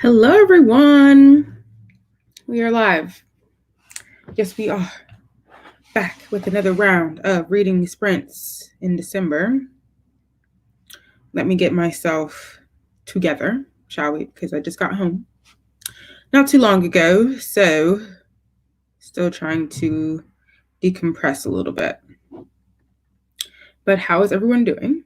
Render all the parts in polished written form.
Hello, everyone. We are live. Yes, we are back with another round of reading sprints in December. Let me get myself together, shall we? Because I just got home not too long ago, so still trying to decompress a little bit. But how is everyone doing?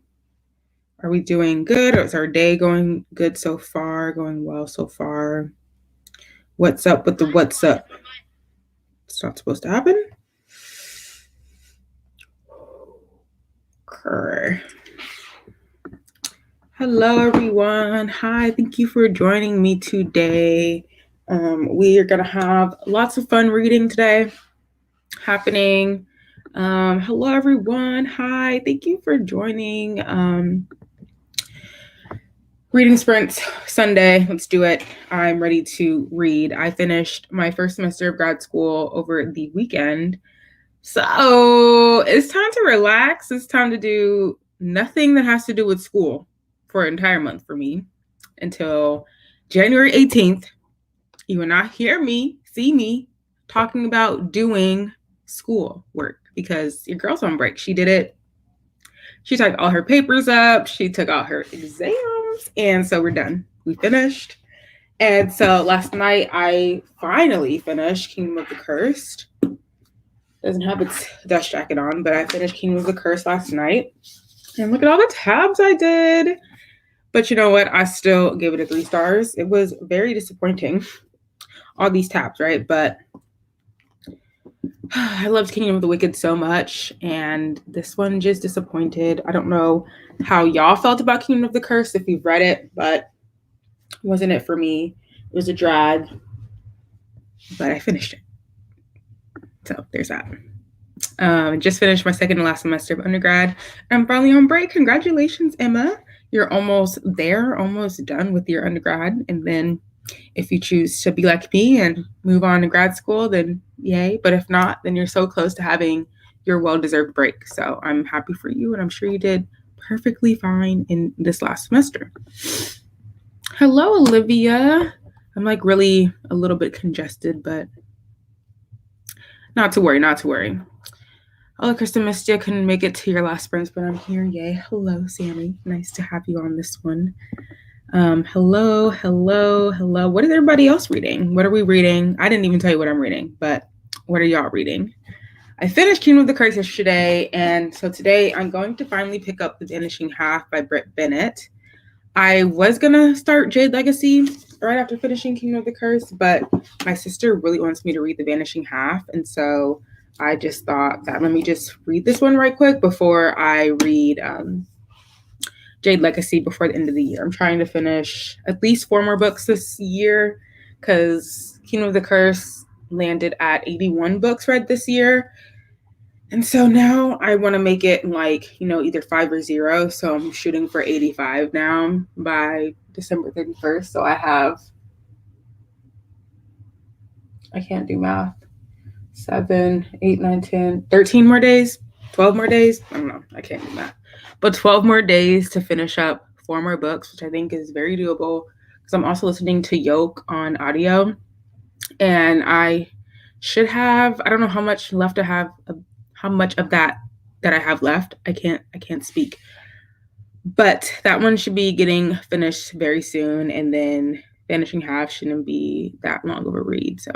Are we doing good? Or is our day going good so far? Going well so far? What's up with the what's up? It's not supposed to happen. Okay. Hello, everyone. Hi, thank you for joining me today. We are going to have lots of fun reading today happening. Hello, everyone. Hi, thank you for joining Reading Sprints Sunday. Let's do it. I'm ready to read. I finished my first semester of grad school over the weekend. So it's time to relax. It's time to do nothing that has to do with school for an entire month for me until January 18th. You will not see me talking about doing school work because your girl's on break. She did it. She typed all her papers up. She took out her exams. And so we're done. We finished. And so last night I finally finished Kingdom of the Cursed. Doesn't have its dust jacket on, but I finished Kingdom of the Curse last night. And look at all the tabs I did. But you know what? I still gave it a 3 stars. It was very disappointing. All these tabs, right? But I loved Kingdom of the Wicked so much. And this one just disappointed. I don't know how y'all felt about Kingdom of the Curse if you've read it, but wasn't it for me. It was a drag. But I finished it. So there's that. Just finished my second and last semester of undergrad. I'm finally on break. Congratulations, Emma. You're almost there, almost done with your undergrad. And then if you choose to be like me and move on to grad school, then yay. But if not, then you're so close to having your well-deserved break. So I'm happy for you, and I'm sure you did perfectly fine in this last semester. Hello, Olivia. I'm like really a little bit congested, but not to worry, not to worry. Oh, Kristin, missed you. Couldn't make it to your last sprints, but I'm here. Yay. Hello, Sammy. Nice to have you on this one. Hello. What is everybody else reading? What are we reading? I didn't even tell you what I'm reading, but what are y'all reading? I finished Kingdom of the Curse yesterday, and so today I'm going to finally pick up The Vanishing Half by Britt Bennett. I was going to start Jade Legacy right after finishing Kingdom of the Curse, but my sister really wants me to read The Vanishing Half, and so I just thought that let me just read this one right quick before I read Jade Legacy before the end of the year. I'm trying to finish at least 4 more books this year because Kingdom of the Curse landed at 81 books read this year. And so now I want to make it like, either 5 or 0. So I'm shooting for 85 now by December 31st. So I can't do math. 7, 8, 9, 10, 13 more days, 12 more days. I don't know. I can't do that. But 12 more days to finish up 4 more books, which I think is very doable because I'm also listening to Yoke on audio. And I should have, I don't know how much left I have, how much of that I have left. I can't speak. But that one should be getting finished very soon. And then Vanishing Half shouldn't be that long of a read. So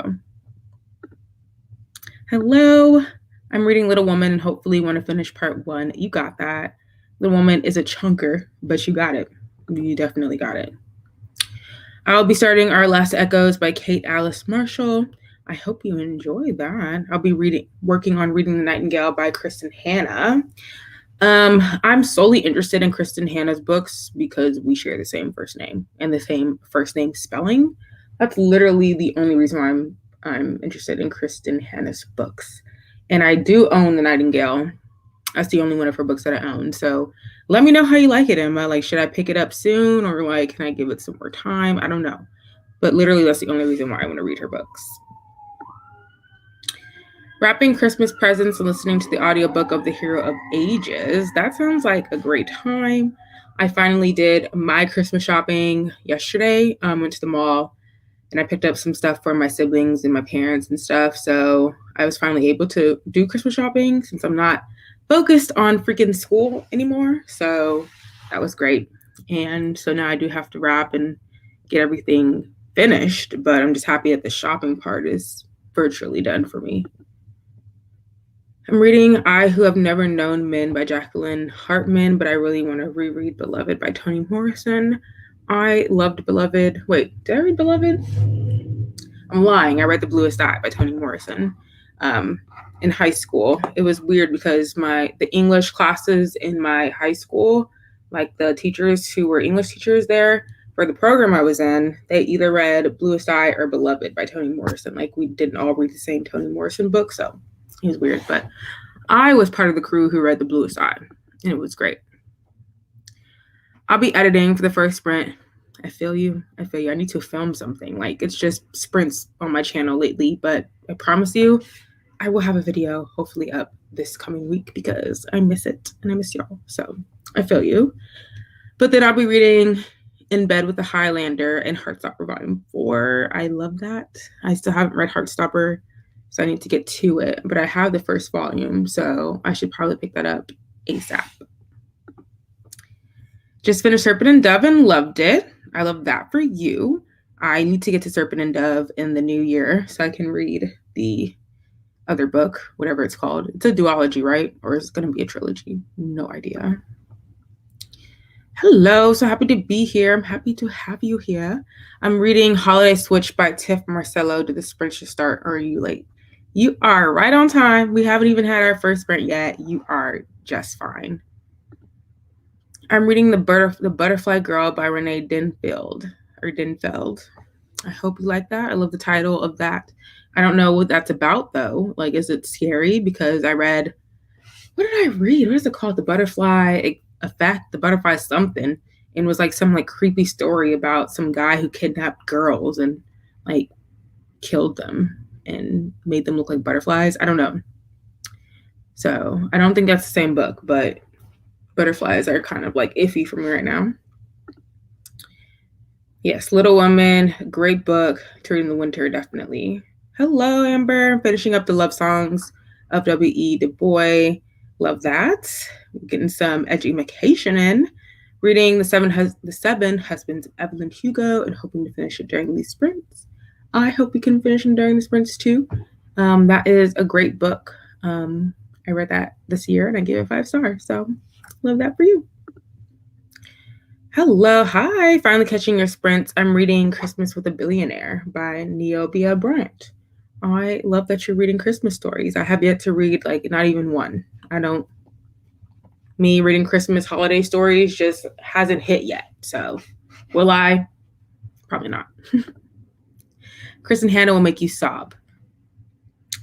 hello, I'm reading Little Woman and hopefully want to finish part 1. You got that. Little Woman is a chunker, but you got it. You definitely got it. I'll be starting Our Last Echoes by Kate Alice Marshall. I hope you enjoy that. I'll be working on reading The Nightingale by Kristin Hannah. I'm solely interested in Kristin Hannah's books because we share the same first name and the same first name spelling. That's literally the only reason why I'm interested in Kristin Hannah's books. And I do own The Nightingale. That's the only one of her books that I own. So let me know how you like it, Emma. Like, should I pick it up soon or like, can I give it some more time? I don't know. But literally, that's the only reason why I want to read her books. Wrapping Christmas presents and listening to the audiobook of The Hero of Ages. That sounds like a great time. I finally did my Christmas shopping yesterday. Went to the mall and I picked up some stuff for my siblings and my parents and stuff. So I was finally able to do Christmas shopping since I'm not focused on freaking school anymore. So that was great. And so now I do have to wrap and get everything finished, but I'm just happy that the shopping part is virtually done for me. I'm reading I Who Have Never Known Men by Jacqueline Hartman, but I really want to reread Beloved by Toni Morrison. I loved Beloved. Wait, did I read Beloved? I'm lying. I read The Bluest Eye by Toni Morrison in high school. It was weird because the English classes in my high school, like the teachers who were English teachers there for the program I was in, they either read Bluest Eye or Beloved by Toni Morrison. Like we didn't all read the same Toni Morrison book, so it was weird. But I was part of the crew who read The Bluest Eye, and it was great. I'll be editing for the first sprint. I feel you. I need to film something. Like it's just sprints on my channel lately, but I promise you, I will have a video hopefully up this coming week because I miss it and I miss y'all. So I feel you. But then I'll be reading In Bed with the Highlander and Heartstopper Volume 4. I love that. I still haven't read Heartstopper, so I need to get to it. But I have the first volume, so I should probably pick that up ASAP. Just finished Serpent and Dove and loved it. I love that for you. I need to get to Serpent and Dove in the new year so I can read the other book, whatever it's called. It's a duology, right? Or is it going to be a trilogy? No idea. Hello, so happy to be here. I'm happy to have you here. I'm reading Holiday Switch by Tiff Marcello. Did the sprint should start or are you late? You are right on time. We haven't even had our first sprint yet. You are just fine. I'm reading The Butterfly Girl by Renee Denfeld. I hope you like that. I love the title of that. I don't know what that's about though. Like, is it scary? Because I read, what did I read? What is it called? The Butterfly Effect, The Butterfly something. And it was like some like creepy story about some guy who kidnapped girls and like killed them and made them look like butterflies. I don't know. So I don't think that's the same book, but butterflies are kind of like iffy for me right now. Yes, Little Women, great book to read in the winter, definitely. Hello, Amber. Finishing up the love songs of W.E. Du Bois. Love that. Getting some education in. Reading the Seven Husbands of Evelyn Hugo and hoping to finish it during these sprints. I hope we can finish them during the sprints too. That is a great book. I read that this year and I gave it 5 stars. So love that for you. Hello, hi. Finally catching your sprints. I'm reading Christmas with a Billionaire by Neobia Bryant. I love that you're reading Christmas stories. I have yet to read like not even one. Me reading Christmas holiday stories just hasn't hit yet. So will I? Probably not. Kristin Hannah will make you sob.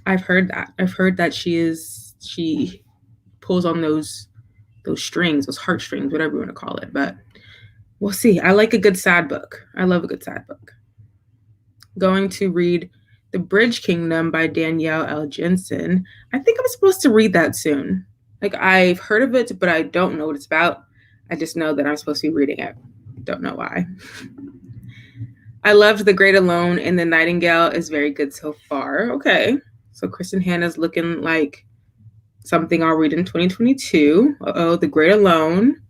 I've heard that. I've heard that she pulls on those strings, those heartstrings, whatever you want to call it. But we'll see. I like a good sad book. I love a good sad book. Going to read The Bridge Kingdom by Danielle L. Jensen. I think I'm supposed to read that soon. Like I've heard of it, but I don't know what it's about. I just know that I'm supposed to be reading it. Don't know why. I loved The Great Alone and The Nightingale is very good so far. Okay. So Kristin Hannah's looking like something I'll read in 2022. The Great Alone.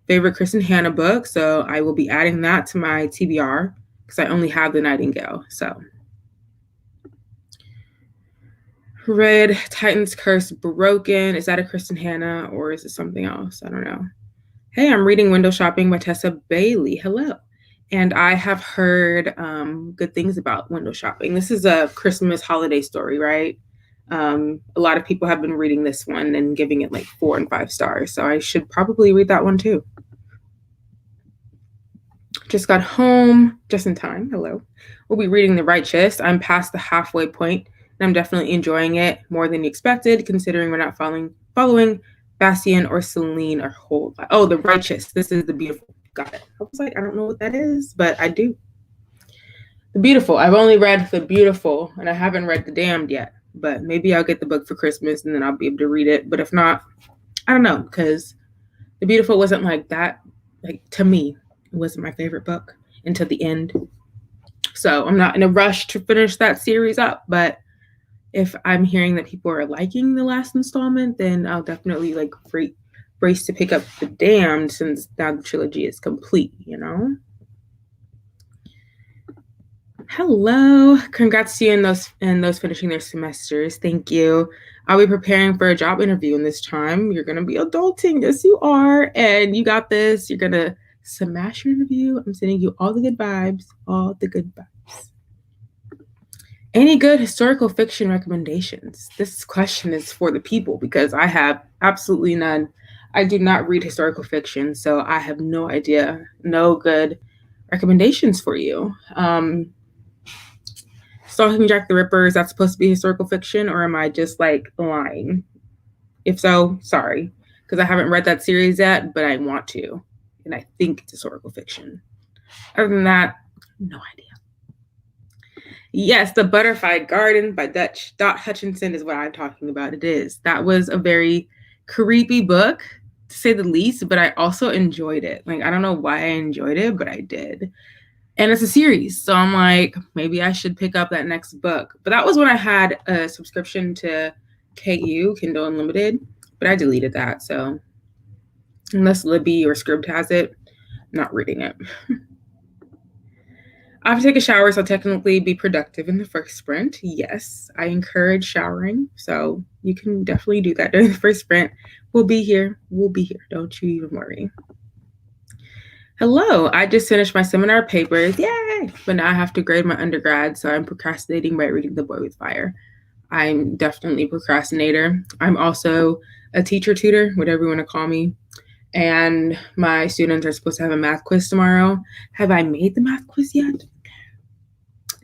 Favorite Kristin Hannah book. So I will be adding that to my TBR because I only have The Nightingale. So read Titan's Curse Broken. Is that a Kristin Hannah or is it something else? I don't know. Hey, I'm reading Window Shopping by Tessa Bailey. Hello. And I have heard good things about Window Shopping. This is a Christmas holiday story, right? A lot of people have been reading this one and giving it like 4 and 5 stars. So I should probably read that one too. Just got home just in time. Hello. We'll be reading The Righteous. I'm past the halfway point and I'm definitely enjoying it more than expected, considering we're not following Bastian or Celine or Holt. Oh, The Righteous. This is The Beautiful. Got it. I was like, I don't know what that is, but I do. The Beautiful. I've only read The Beautiful and I haven't read The Damned yet, but maybe I'll get the book for Christmas and then I'll be able to read it. But if not, I don't know, because The Beautiful wasn't like that like, to me, it wasn't my favorite book until the end. So I'm not in a rush to finish that series up, but if I'm hearing that people are liking the last installment, then I'll definitely like brace to pick up The Damned, since now the trilogy is complete, you know? Hello. Congrats to you and those finishing their semesters. Thank you. I'll be preparing for a job interview, and this time you're gonna be adulting. Yes, you are. And you got this. You're gonna smash your interview. I'm sending you all the good vibes, all the good vibes. Any good historical fiction recommendations? This question is for the people because I have absolutely none. I do not read historical fiction, so I have no idea, no good recommendations for you. Stalking Jack the Ripper, is that supposed to be historical fiction, or am I just like lying? If so, sorry, because I haven't read that series yet, but I want to, and I think it's historical fiction. Other than that, no idea. Yes, The Butterfly Garden by Dot Hutchinson is what I'm talking about. It is. That was a very creepy book, to say the least, but I also enjoyed it. Like, I don't know why I enjoyed it, but I did. And it's a series, so I'm like, maybe I should pick up that next book. But that was when I had a subscription to KU, Kindle Unlimited, but I deleted that. So unless Libby or Scribd has it, I'm not reading it. I have to take a shower, so I'll technically be productive in the first sprint. Yes, I encourage showering, so you can definitely do that during the first sprint. We'll be here. We'll be here. Don't you even worry. Hello, I just finished my seminar papers. Yay! But now I have to grade my undergrad, so I'm procrastinating by reading The Boy with Fire. I'm definitely a procrastinator. I'm also a teacher tutor, whatever you want to call me. And my students are supposed to have a math quiz tomorrow. Have I made the math quiz yet?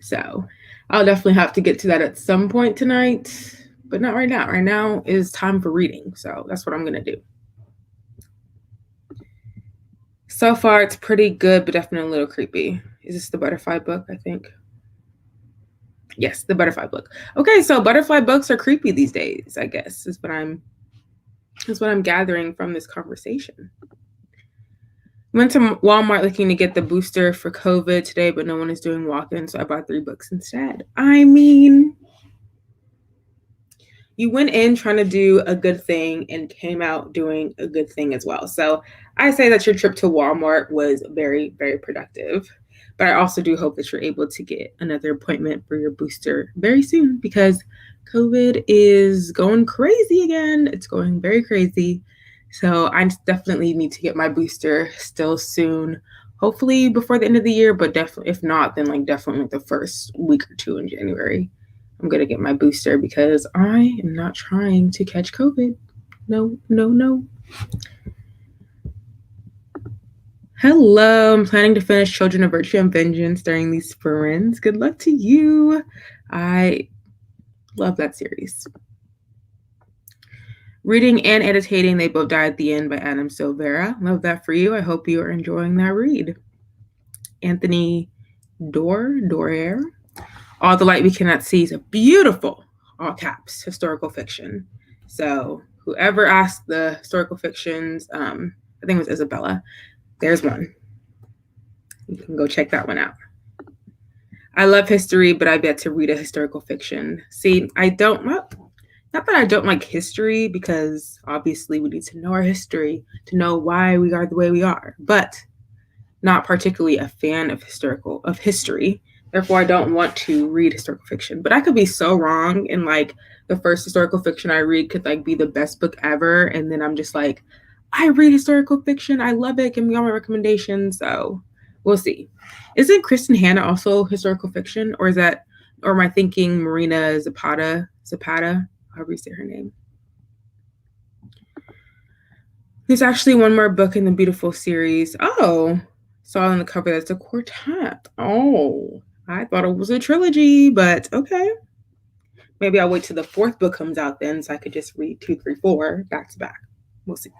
So I'll definitely have to get to that at some point tonight, but not right now. Right now is time for reading, so that's what I'm going to do. So far, it's pretty good, but definitely a little creepy. Is this the butterfly book, I think? Yes, the butterfly book. Okay, so butterfly books are creepy these days, I guess, is what I'm gathering from this conversation. Went to Walmart looking to get the booster for COVID today, but no one is doing walk-ins, so I bought 3 books instead. I mean, you went in trying to do a good thing and came out doing a good thing as well. So I say that your trip to Walmart was very, very productive. But I also do hope that you're able to get another appointment for your booster very soon, because COVID is going crazy again. It's going very crazy. So I definitely need to get my booster still soon. Hopefully before the end of the year, but definitely, if not, then like definitely the first week or 2 in January. I'm going to get my booster because I am not trying to catch COVID. No, no, no. Hello, I'm planning to finish Children of Virtue and Vengeance during these sprints. Good luck to you. I love that series. Reading and Annotating, They Both Die at the End by Adam Silvera. Love that for you. I hope you are enjoying that read. Anthony Doerr. All the Light We Cannot See is a beautiful, all caps, historical fiction. So whoever asked the historical fictions, I think it was Isabella, there's one. You can go check that one out. I love history, but I've yet to read a historical fiction. See, I don't, not that I don't like history, because obviously we need to know our history to know why we are the way we are, but not particularly a fan of history. Therefore, I don't want to read historical fiction. But I could be so wrong, and like the first historical fiction I read could like be the best book ever, and then I'm just like, I read historical fiction, I love it, give me all my recommendations. So we'll see. Isn't Kristin Hannah also historical fiction, or am I thinking Marina Zapata, however you say her name? There's actually one more book in the beautiful series. Oh, saw on the cover that's a quartet. Oh, I thought it was a trilogy, but okay. Maybe I'll wait till the 4th book comes out then, so I could just read 2, 3, 4 back to back. We'll see.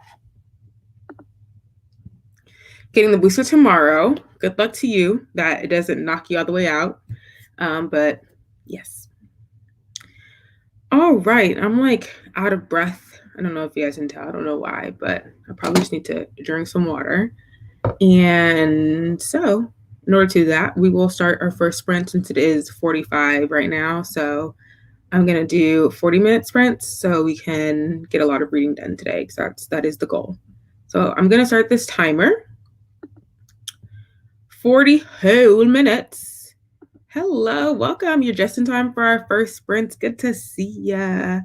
Getting the booster tomorrow. Good luck to you, that it doesn't knock you all the way out. But yes. All right, I'm like out of breath. I don't know if you guys can tell. I don't know why, but I probably just need to drink some water. And so in order to do that, we will start our first sprint since it is 45 right now. So I'm going to do 40-minute sprints so we can get a lot of reading done today because that is the goal. So I'm going to start this timer. 40 whole minutes. Hello, welcome. You're just in time for our first sprints. Good to see ya.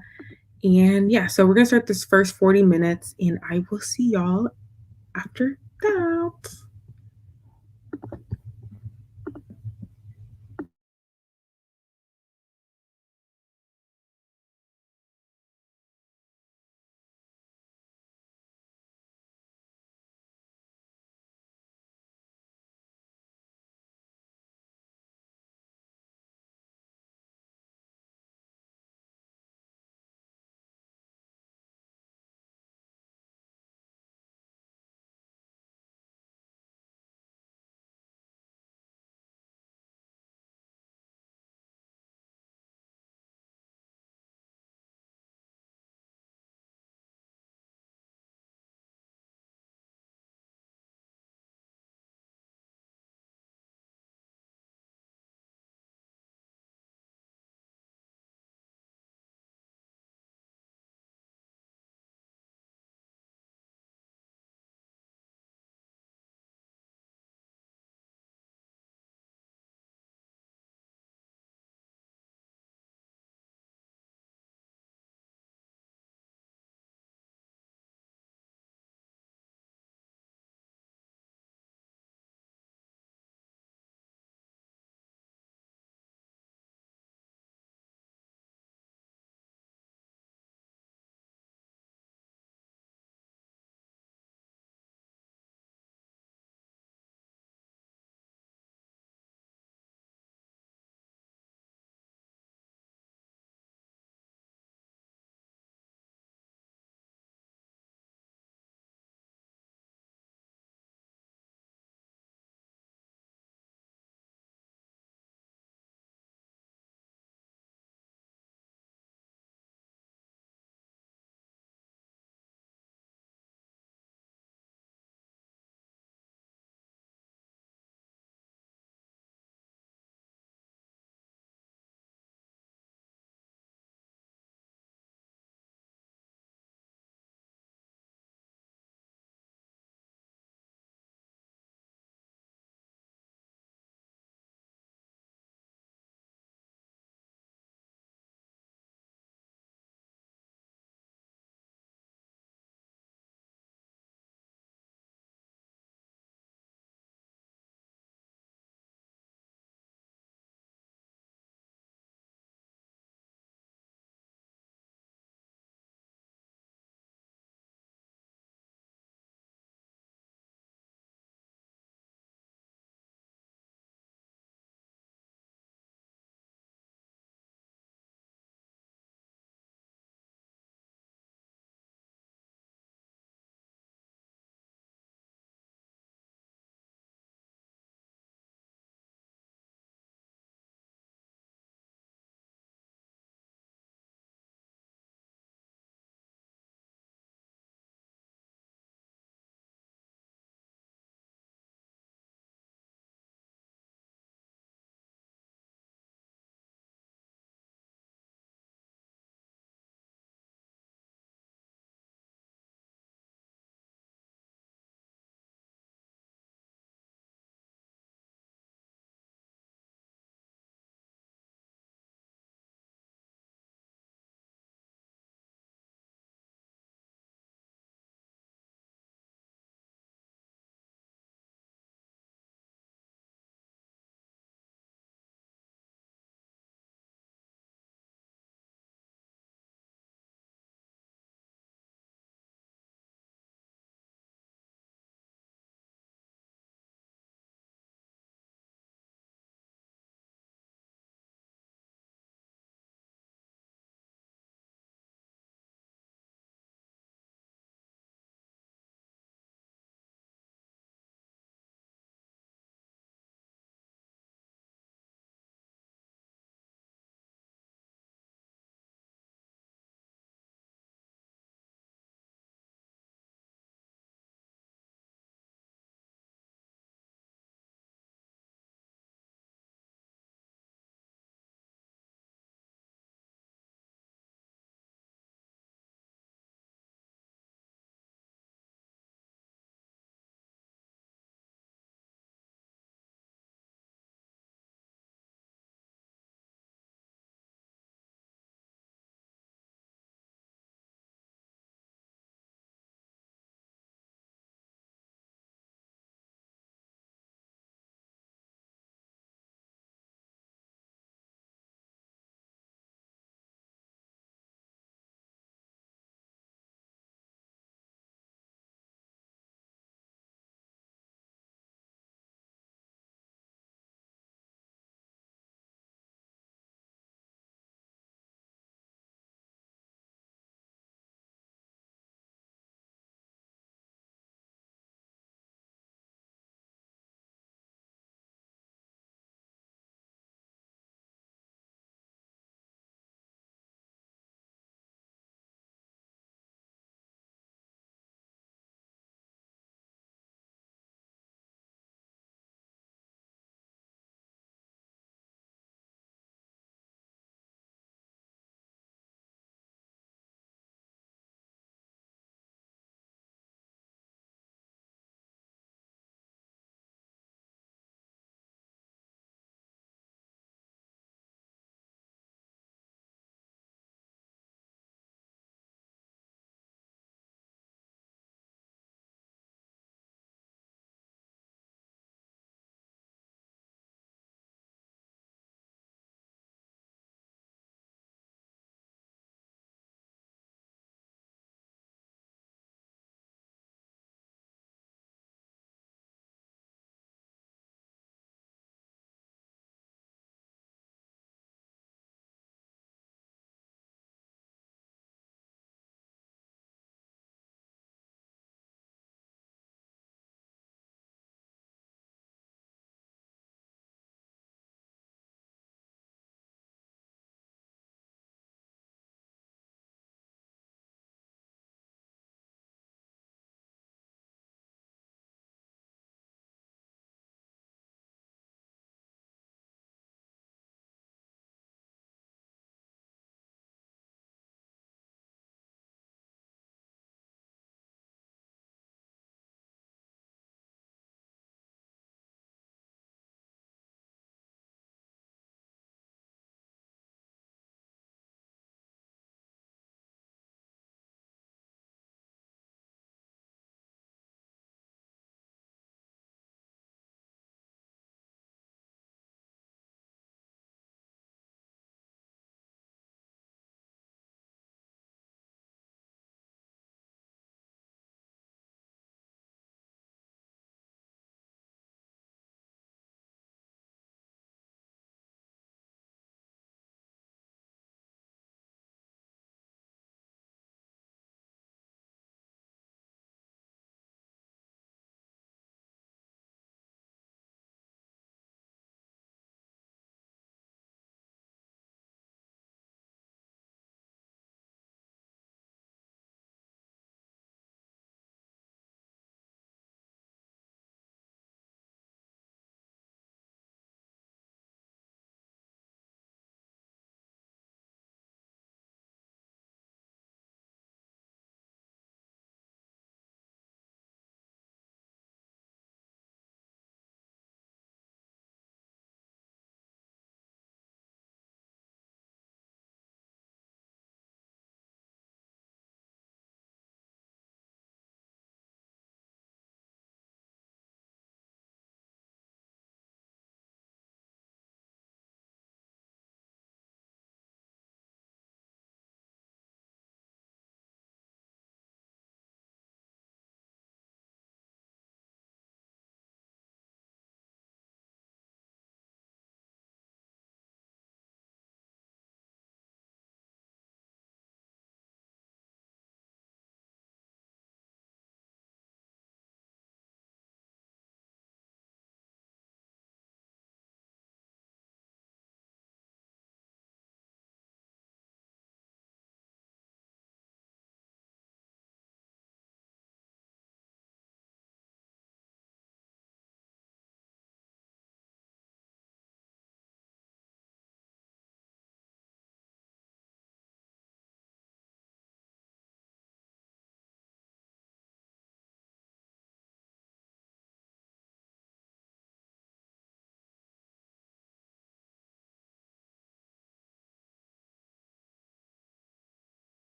And yeah, so we're going to start this first 40 minutes and I will see y'all after that.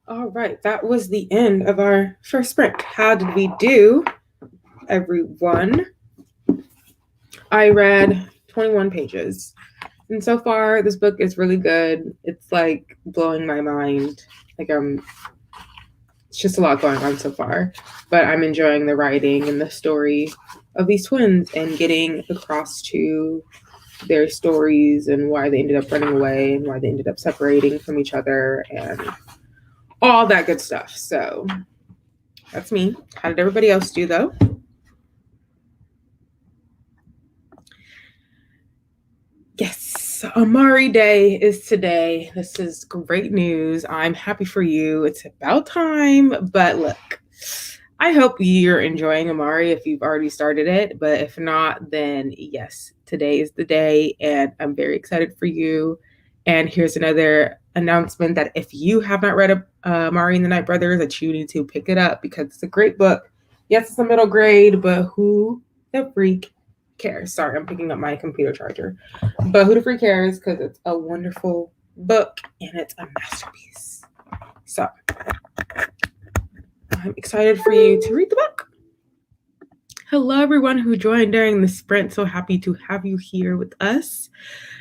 All right, that was the end of our first sprint. How did we do, everyone? I read 21 pages. And so far, this book is really good. It's like blowing my mind. It's just a lot going on so far. But I'm enjoying the writing and the story of these twins and getting across to their stories and why they ended up running away and why they ended up separating from each other and all that good stuff. So that's me. How did everybody else do, though? Yes, Amari Day is today. This is great news. I'm happy for you. It's about time. But look, I hope you're enjoying Amari if you've already started it. But if not, then yes, today is the day. And I'm very excited for you. And here's another announcement that if you have not read Amari and the Night Brothers, that you need to pick it up because it's a great book. Yes, it's a middle grade, but who the freak cares? Sorry, I'm picking up my computer charger. But who the freak cares? Because it's a wonderful book and it's a masterpiece. So I'm excited for you to read the book. Hello, everyone who joined during the sprint. So happy to have you here with us.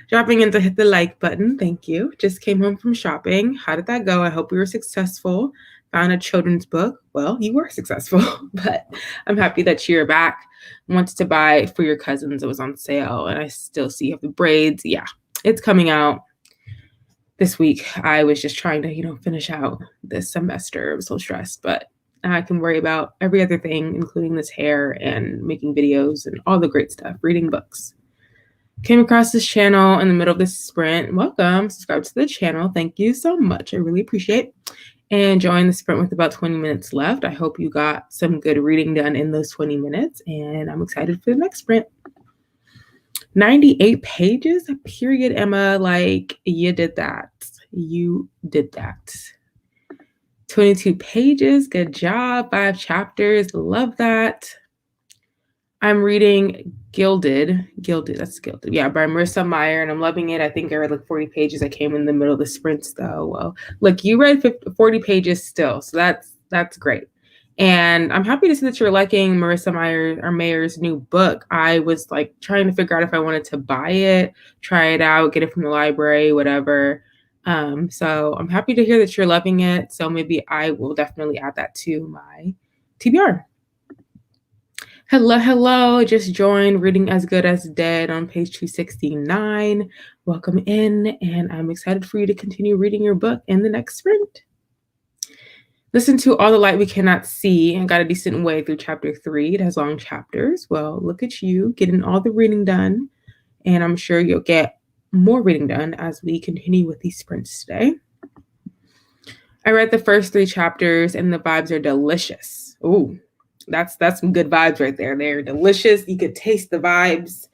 Dropping in to hit the like button. Thank you. Just came home from shopping. How did that go? I hope we were successful. Found a children's book. Well, you were successful, but I'm happy that you're back. Wanted to buy for your cousins. It was on sale, and I still see you have the braids. Yeah, it's coming out this week. I was just trying to, finish out this semester. I was so stressed, but I can worry about every other thing, including this hair and making videos and all the great stuff, reading books. Came across this channel in the middle of this sprint. Welcome. Subscribe to the channel. Thank you so much. I really appreciate it. And join the sprint with about 20 minutes left. I hope you got some good reading done in those 20 minutes. And I'm excited for the next sprint. 98 pages? Period, Emma. Like, you did that. You did that. 22 pages. Good job. 5 chapters. Love that. I'm reading Gilded, that's Gilded. Yeah, by Marissa Meyer, and I'm loving it. I think I read like 40 pages. I came in the middle of the sprints, though. Well, look, you read 40 pages still, so that's great. And I'm happy to see that you're liking Marissa Mayer's new book. I was like trying to figure out if I wanted to buy it, try it out, get it from the library, whatever. So I'm happy to hear that you're loving it. So maybe I will definitely add that to my TBR. Hello. Just joined Reading as Good as Dead on page 269. Welcome in, and I'm excited for you to continue reading your book in the next sprint. Listen to All the Light We Cannot See and got a decent way through chapter 3. It has long chapters. Well, look at you getting all the reading done, and I'm sure you'll get more reading done as we continue with these sprints today. I read the first 3 chapters, and the vibes are delicious. Ooh. That's some good vibes right there. They're delicious. You could taste the vibes.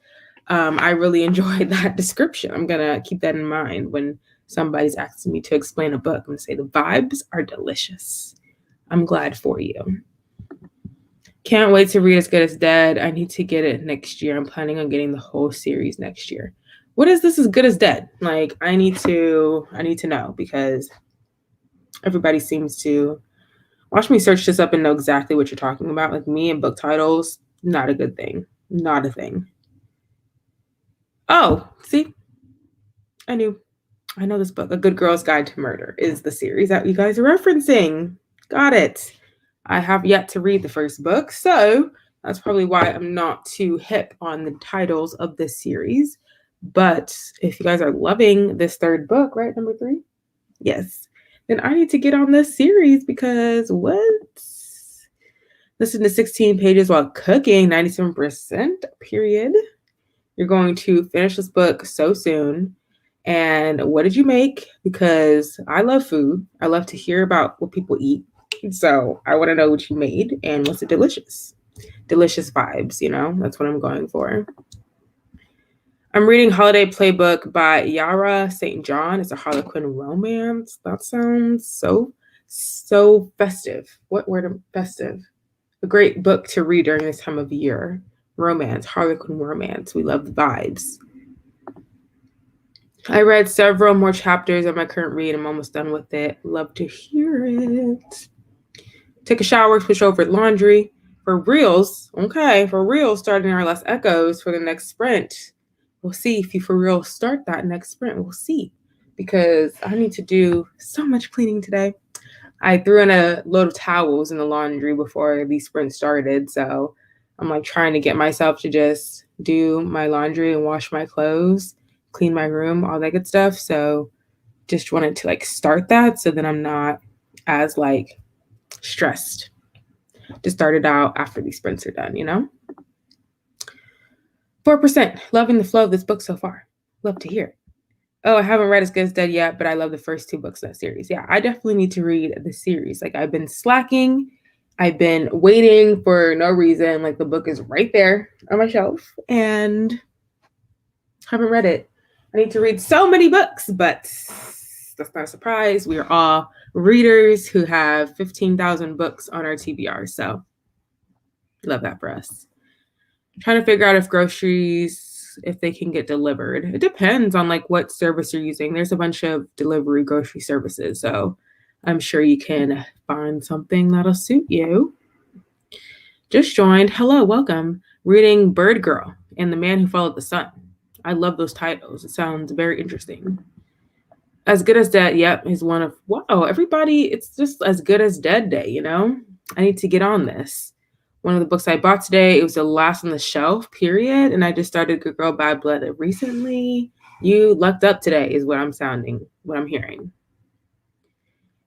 I really enjoyed that description. I'm going to keep that in mind when somebody's asking me to explain a book. I'm going to say the vibes are delicious. I'm glad for you. Can't wait to read As Good as Dead. I need to get it next year. I'm planning on getting the whole series next year. What is this As Good as Dead? Like, I need to know because everybody seems to watch me search this up and know exactly what you're talking about. Like me and book titles, not a good thing. Not a thing. Oh, see? I know this book. A Good Girl's Guide to Murder is the series that you guys are referencing. Got it. I have yet to read the first book, so that's probably why I'm not too hip on the titles of this series. But if you guys are loving this third book, right, number 3? Yes. Then I need to get on this series because what? Listen to 16 pages while cooking, 97%, period. You're going to finish this book so soon. And what did you make? Because I love food. I love to hear about what people eat. So I want to know what you made and was it delicious? Delicious vibes, that's what I'm going for. I'm reading Holiday Playbook by Yara St. John. It's a Harlequin romance. That sounds so festive. What word? Festive. A great book to read during this time of year. Romance, Harlequin romance. We love the vibes. I read several more chapters of my current read. I'm almost done with it. Love to hear it. Take a shower, switch over laundry. For reals, okay, for real, starting our last echoes for the next sprint. We'll see if you for real start that next sprint. We'll see. Because I need to do so much cleaning today. I threw in a load of towels in the laundry before the sprint started. So I'm like trying to get myself to just do my laundry and wash my clothes, clean my room, all that good stuff. So just wanted to like start that so then I'm not as like stressed to start it out after these sprints are done, you know? 4%. Loving the flow of this book so far. Love to hear it. Oh, I haven't read As Good as Dead yet, but I love the first 2 books in that series. Yeah, I definitely need to read the series. Like, I've been slacking. I've been waiting for no reason. Like, the book is right there on my shelf and haven't read it. I need to read so many books, but that's not a surprise. We are all readers who have 15,000 books on our TBR. So, love that for us. I'm trying to figure out if groceries, if they can get delivered. It depends on like what service you're using. There's a bunch of delivery grocery services, so I'm sure you can find something that'll suit you. Just joined. Hello, welcome. Reading Bird Girl and The Man Who Followed the Sun. I love those titles. It sounds very interesting. As Good as Dead, yep, is one of, wow, everybody, it's just As Good as Dead Day, you know? I need to get on this. One of the books I bought today, it was the last on the shelf, period. And I just started Good Girl Bad Blood recently. You lucked up today is what I'm hearing.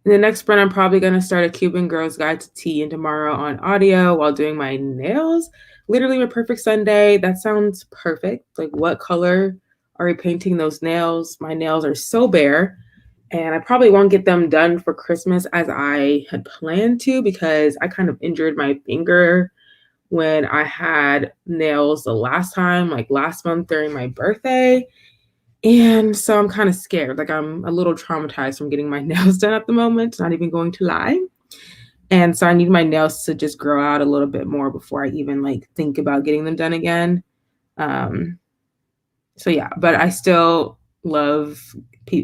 In the next sprint, I'm probably going to start a Cuban Girl's Guide to Tea and tomorrow on audio while doing my nails. Literally a perfect Sunday. That sounds perfect. Like, what color are we painting those nails? My nails are so bare. And I probably won't get them done for Christmas as I had planned to because I kind of injured my finger when I had nails the last time, like last month during my birthday. And so I'm kind of scared. Like, I'm a little traumatized from getting my nails done at the moment, not even going to lie. And so I need my nails to just grow out a little bit more before I even like think about getting them done again. So yeah, but I still love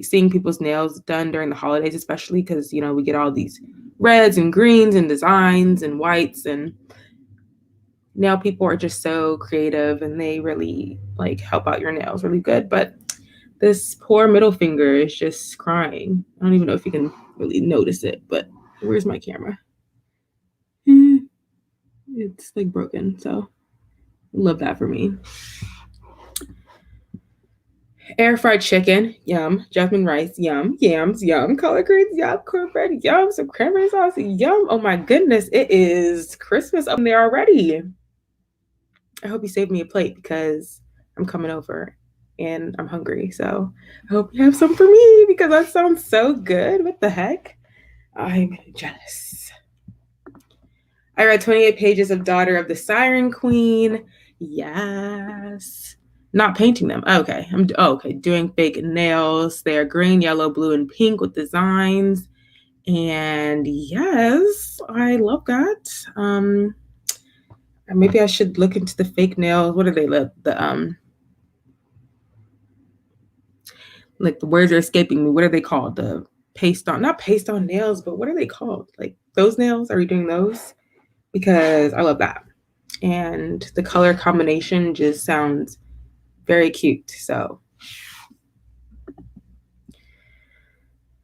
seeing people's nails done during the holidays, especially because, you know, we get all these reds and greens and designs and whites, and nail people are just so creative and they really like help out your nails really good. But this poor middle finger is just crying. I don't even know if you can really notice it, but where's my camera? It's like broken, so love that for me. Air fried chicken, yum. Jasmine rice, yum. Yams, yum. Collard greens, yum. Cornbread, yum. Some cranberry sauce, yum. Oh my goodness, it is Christmas up there already. I hope you saved me a plate because I'm coming over and I'm hungry. So I hope you have some for me because that sounds so good. What the heck? I'm jealous. I read 28 pages of Daughter of the Siren Queen. Yes. Not painting them. Okay. Okay. Doing fake nails. They are green, yellow, blue, and pink with designs. And yes, I love that. Maybe I should look into the fake nails. What are they? Like the words are escaping me. What are they called? The not paste on nails, but what are they called? Like those nails? Are you doing those? Because I love that. And the color combination just sounds very cute. So,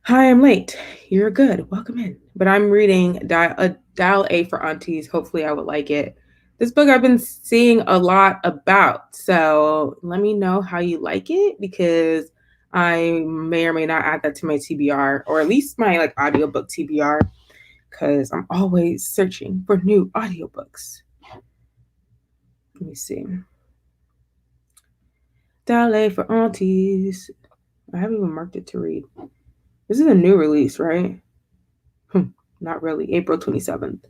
hi, I'm late. You're good. Welcome in. But I'm reading Dial A for Aunties. Hopefully, I would like it. This book I've been seeing a lot about. So, let me know how you like it because I may or may not add that to my TBR or at least my like audiobook TBR because I'm always searching for new audiobooks. Let me see. Dial for Aunties. I haven't even marked it to read. This is a new release, right? Not really. April 27th.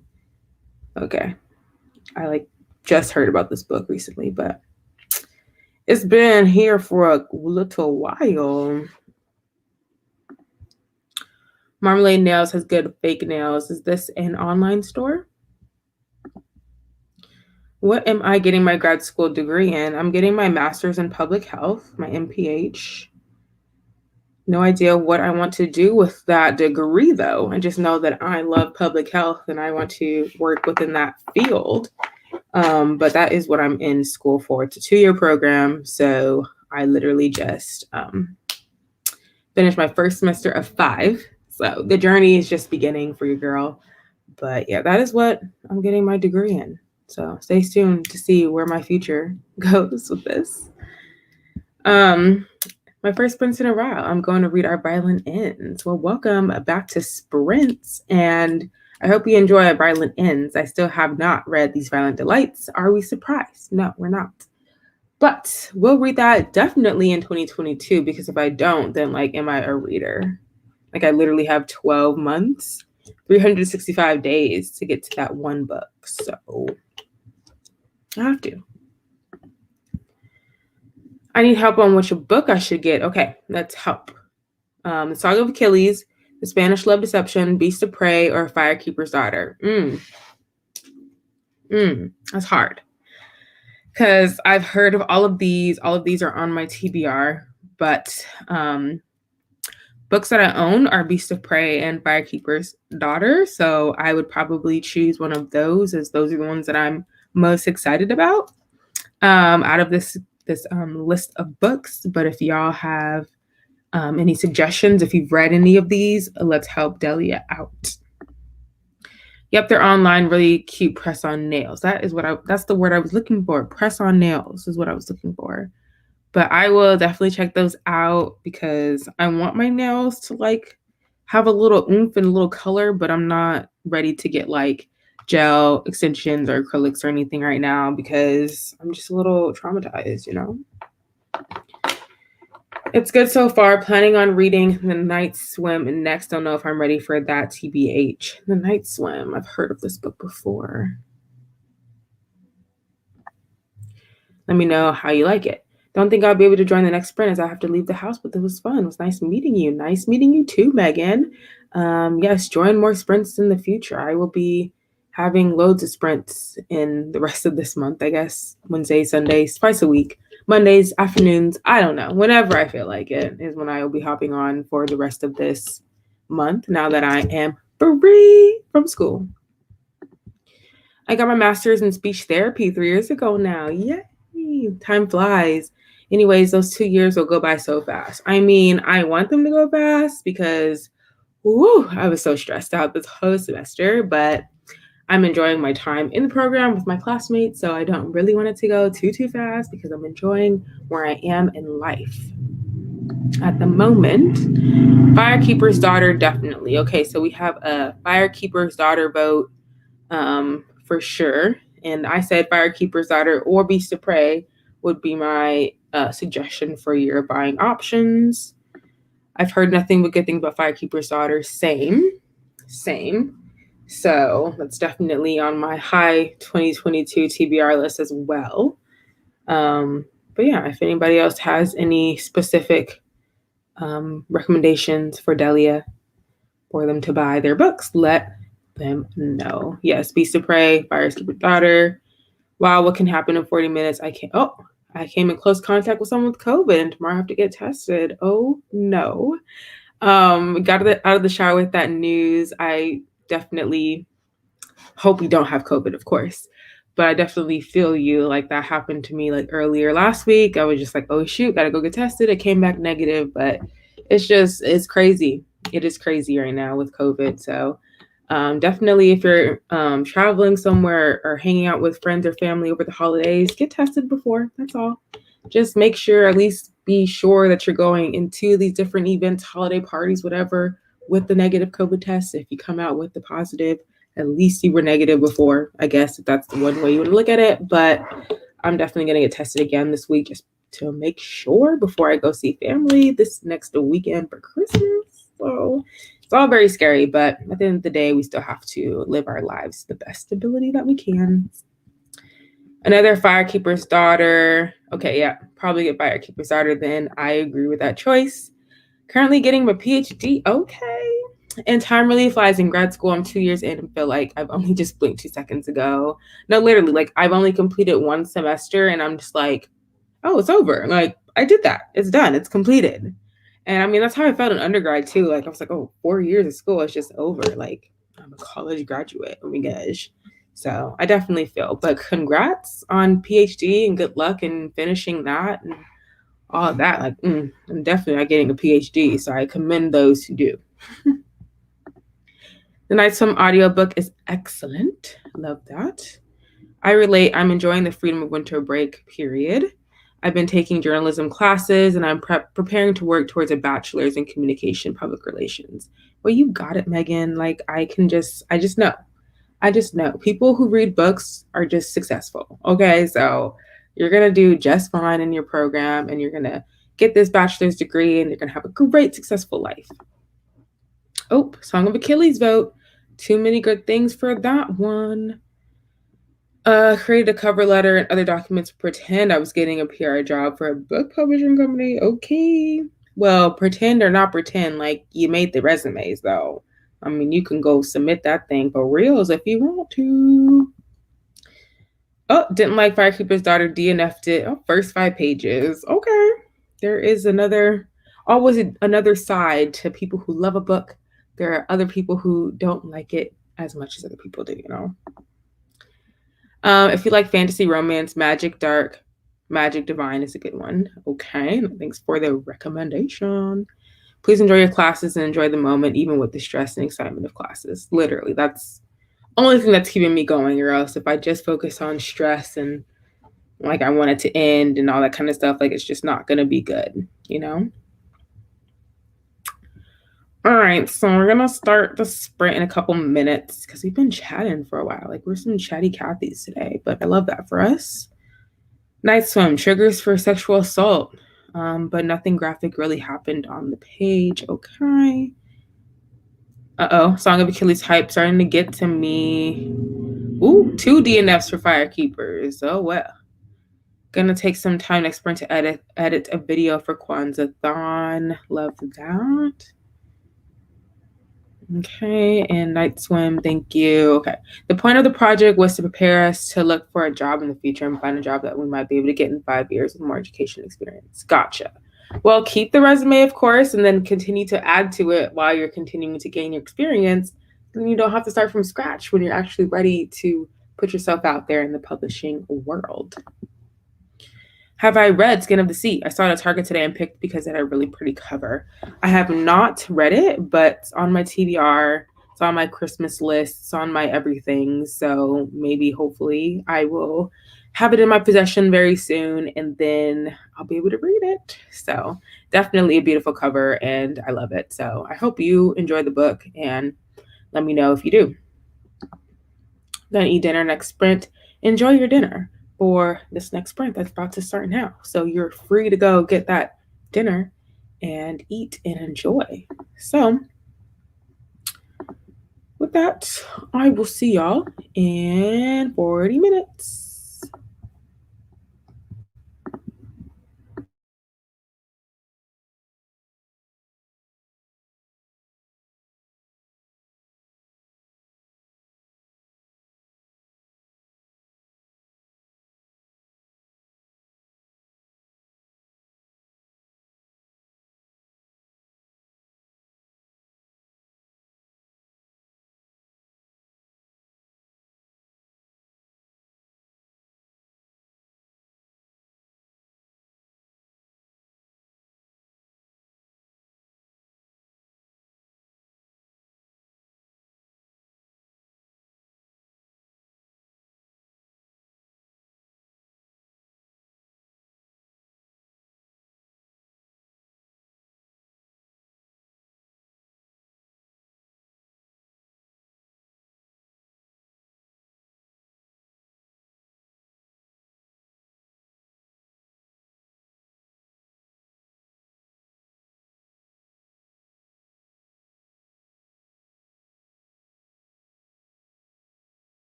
Okay. I like just heard about this book recently, but it's been here for a little while. Marmalade Nails has good fake nails. Is this an online store? What am I getting my grad school degree in? I'm getting my master's in public health, my MPH. No idea what I want to do with that degree, though. I just know that I love public health and I want to work within that field. But that is what I'm in school for. It's a 2-year program, so I literally just finished my first semester of 5. So the journey is just beginning for your girl. But yeah, that is what I'm getting my degree in. So stay tuned to see where my future goes with this. My first sprints in a while. I'm going to read Our Violent Ends. Well, welcome back to Sprints, and I hope you enjoy Our Violent Ends. I still have not read These Violent Delights. Are we surprised? No, we're not. But we'll read that definitely in 2022, because if I don't, then like, am I a reader? Like, I literally have 12 months, 365 days to get to that one book. So I have to. I need help on which book I should get. Okay, let's help. The Song of Achilles, The Spanish Love Deception, Beast of Prey, or Firekeeper's Daughter. That's hard. Because I've heard of all of these. All of these are on my TBR. But books that I own are Beast of Prey and Firekeeper's Daughter. So I would probably choose one of those, as those are the ones that I'm most excited about out of this list of books. But if y'all have any suggestions, if you've read any of these, let's help Delia out. Yep, they're online, really cute press-on nails. That's the word I was looking for. Press-on nails is what I was looking for. But I will definitely check those out, because I want my nails to like have a little oomph and a little color, but I'm not ready to get like gel extensions or acrylics or anything right now, because I'm just a little traumatized, you know? It's good so far. Planning on reading The Night Swim next. Don't know if I'm ready for that, TBH. The Night Swim. I've heard of this book before. Let me know how you like it. Don't think I'll be able to join the next sprint, as I have to leave the house, but it was fun. It was nice meeting you. Nice meeting you too, Megan. Yes, join more sprints in the future. I will be having loads of sprints in the rest of this month, I guess. Wednesdays, Sundays, twice a week. Mondays, afternoons, I don't know. Whenever I feel like it is when I will be hopping on for the rest of this month, now that I am free from school. I got my master's in speech therapy 3 years ago now. Yay! Time flies. Anyways, those 2 years will go by so fast. I mean, I want them to go fast because, I was so stressed out this whole semester, but I'm enjoying my time in the program with my classmates, so I don't really want it to go too fast, because I'm enjoying where I am in life at the moment. Firekeeper's Daughter, definitely. Okay, so we have a Firekeeper's Daughter vote for sure. And I said Firekeeper's Daughter or Beast of Prey would be my suggestion for your buying options. I've heard nothing but good things about Firekeeper's Daughter. Same. So that's definitely on my high 2022 TBR list as well. But yeah, if anybody else has any specific recommendations for Delia for them to buy their books, let them know. Yes, Beast of Prey, Firekeeper's Daughter. Wow, what can happen in 40 minutes? I came in close contact with someone with COVID, and tomorrow I have to get tested. Oh no. Got out of the shower with that news. I definitely hope we don't have COVID, of course, but I definitely feel you. Like, that happened to me like earlier last week. I was just like, oh shoot, gotta go get tested. It came back negative, but it's crazy. It is crazy right now with COVID. So definitely, if you're traveling somewhere or hanging out with friends or family over the holidays, get tested before. That's all. Just make sure, at least be sure that you're going into these different events, holiday parties, whatever, with the negative COVID test. If you come out with the positive, at least you were negative before, I guess, if that's the one way you want to look at it. But I'm definitely going to get tested again this week, just to make sure, before I go see family this next weekend for Christmas. So it's all very scary, but at the end of the day, we still have to live our lives to the best ability that we can. Another Firekeeper's Daughter. Okay, yeah, probably get Firekeeper's Daughter then. I agree with that choice. Currently getting my PhD. Okay. And time really flies in grad school. I'm 2 years in and feel like I've only just blinked 2 seconds ago. No, literally, like, I've only completed 1 semester and I'm just like, oh, it's over. Like, I did that. It's done. It's completed. And I mean, that's how I felt in undergrad too. Like I was like, oh, 4 years of school is just over. Like I'm a college graduate. Oh my gosh. So I definitely feel. But congrats on PhD and good luck in finishing that and all of that. Like I'm definitely not getting a PhD. So I commend those who do. The Night Swim audiobook is excellent. Love that. I relate. I'm enjoying the freedom of winter break period. I've been taking journalism classes and I'm preparing to work towards a bachelor's in communication public relations. Well, you got it, Megan. Like I just know. I just know people who read books are just successful. Okay. So you're going to do just fine in your program and you're going to get this bachelor's degree and you're going to have a great, successful life. Oh, Song of Achilles vote. Too many good things for that one. Created a cover letter and other documents to pretend I was getting a PR job for a book publishing company. Okay. Well, pretend or not pretend, like you made the resumes though. I mean, you can go submit that thing for reals if you want to. Oh, didn't like Firekeeper's Daughter, DNF'd it. Oh, first 5 pages. Okay. There is always another side to people who love a book. There are other people who don't like it as much as other people do, you know? If you like fantasy, romance, magic, dark, magic, divine is a good one. Okay, thanks for the recommendation. Please enjoy your classes and enjoy the moment, even with the stress and excitement of classes. Literally, that's the only thing that's keeping me going. Or else, if I just focus on stress and like I want it to end and all that kind of stuff, like it's just not going to be good, you know? All right, so we're gonna start the sprint in a couple minutes because we've been chatting for a while. Like we're some chatty Cathys today, but I love that for us. Night Swim, triggers for sexual assault, but nothing graphic really happened on the page. Okay. Song of Achilles hype starting to get to me. Ooh, 2 DNFs for Firekeepers. Oh well. Gonna take some time next sprint to edit a video for Kwanzaa-thon. Love that. Okay, and Night Swim, thank you. Okay. The point of the project was to prepare us to look for a job in the future and find a job that we might be able to get in 5 years with more education experience. Gotcha. Well, keep the resume, of course, and then continue to add to it while you're continuing to gain your experience. Then you don't have to start from scratch when you're actually ready to put yourself out there in the publishing world. Have I read Skin of the Sea? I saw it at Target today and picked because it had a really pretty cover. I have not read it, but it's on my TBR. It's on my Christmas list. It's on my everything. So maybe, hopefully, I will have it in my possession very soon and then I'll be able to read it. So definitely a beautiful cover and I love it. So I hope you enjoy the book and let me know if you do. Gonna eat dinner next sprint. Enjoy your dinner for this next sprint that's about to start now. So you're free to go get that dinner and eat and enjoy. So with that, I will see y'all in 40 minutes.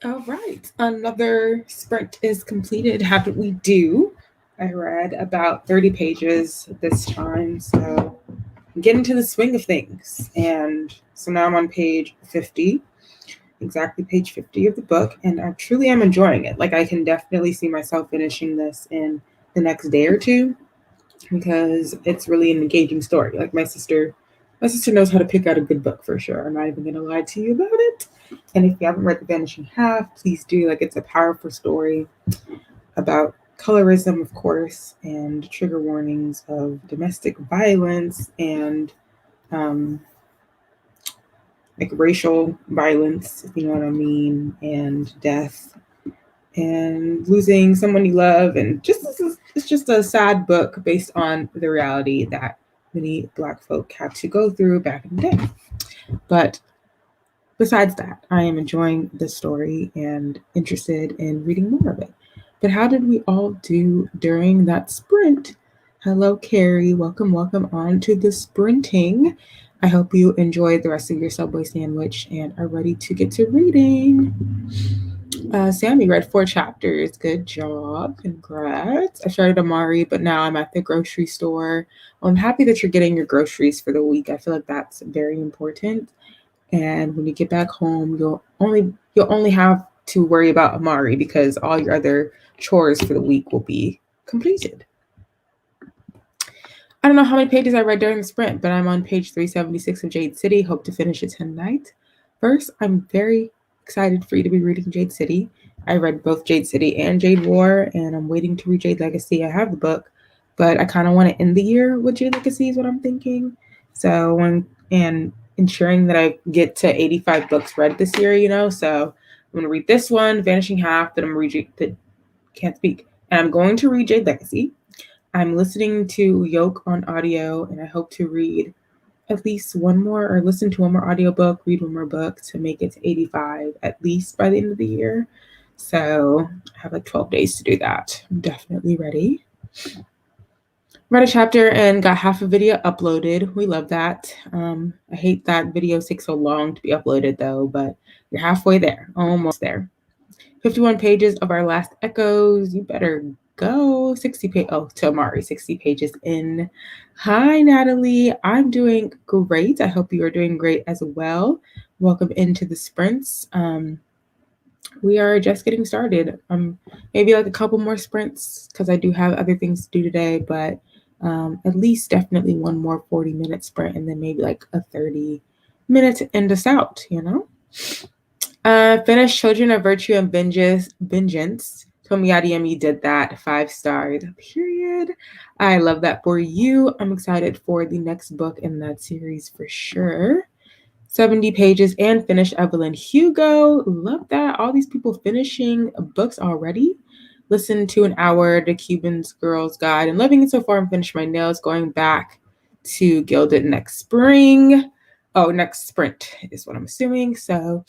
All right, another sprint is completed. How did we do? I read about 30 pages this time, so I'm getting into the swing of things. And so now I'm on page 50, exactly page 50 of the book, and I truly am enjoying it. Like, I can definitely see myself finishing this in the next day or two because it's really an engaging story. Like, my sister knows how to pick out a good book for sure. I'm not even going to lie to you about it. And if you haven't read The Vanishing Half, please do. Like, it's a powerful story about colorism, of course, and trigger warnings of domestic violence and like racial violence, if you know what I mean, and death and losing someone you love. And it's just a sad book based on the reality that many Black folk had to go through back in the day. But besides that, I am enjoying the story and interested in reading more of it. But how did we all do during that sprint? Hello, Carrie. Welcome on to the sprinting. I hope you enjoyed the rest of your Subway sandwich and are ready to get to reading. Sammy read 4 chapters. Good job. Congrats. I started Amari, but now I'm at the grocery store. Well, I'm happy that you're getting your groceries for the week. I feel like that's very important. And when you get back home, you'll only have to worry about Amari because all your other chores for the week will be completed. I don't know how many pages I read during the sprint, but I'm on page 376 of Jade City. Hope to finish it tonight. First, I'm very excited for you to be reading Jade City. I read both Jade City and Jade War, and I'm waiting to read Jade Legacy. I have the book, but I kind of want to end the year with Jade Legacy is what I'm thinking. So ensuring that I get to 85 books read this year, So I'm going to read this one, Vanishing Half, then I'm going to read Can't Speak. And I'm going to read Jade Legacy. I'm listening to Yoke on audio, and I hope to read at least listen to one more audiobook, read one more book to make it to 85 at least by the end of the year. So I have like 12 days to do that. I'm definitely ready. Read a chapter and got half a video uploaded. We love that. I hate that videos take so long to be uploaded though, but you're halfway there, almost there. 51 pages of our last echoes. You better go. 60 to Amari, 60 pages in. Hi, Natalie. I'm doing great. I hope you are doing great as well. Welcome into the sprints. We are just getting started. Maybe like a couple more sprints because I do have other things to do today, but at least definitely one more 40-minute sprint and then maybe like a 30-minute to end us out, Finished Children of Virtue and Vengeance. Tomi Adeyemi did that. 5 stars. Period. I love that for you. I'm excited for the next book in that series for sure. 70 pages and finished Evelyn Hugo. Love that. All these people finishing books already. Listened to an hour to Cuban's Girl's Guide and loving it so far. And finished my nails. Going back to Gilded next spring. Oh, next sprint is what I'm assuming. So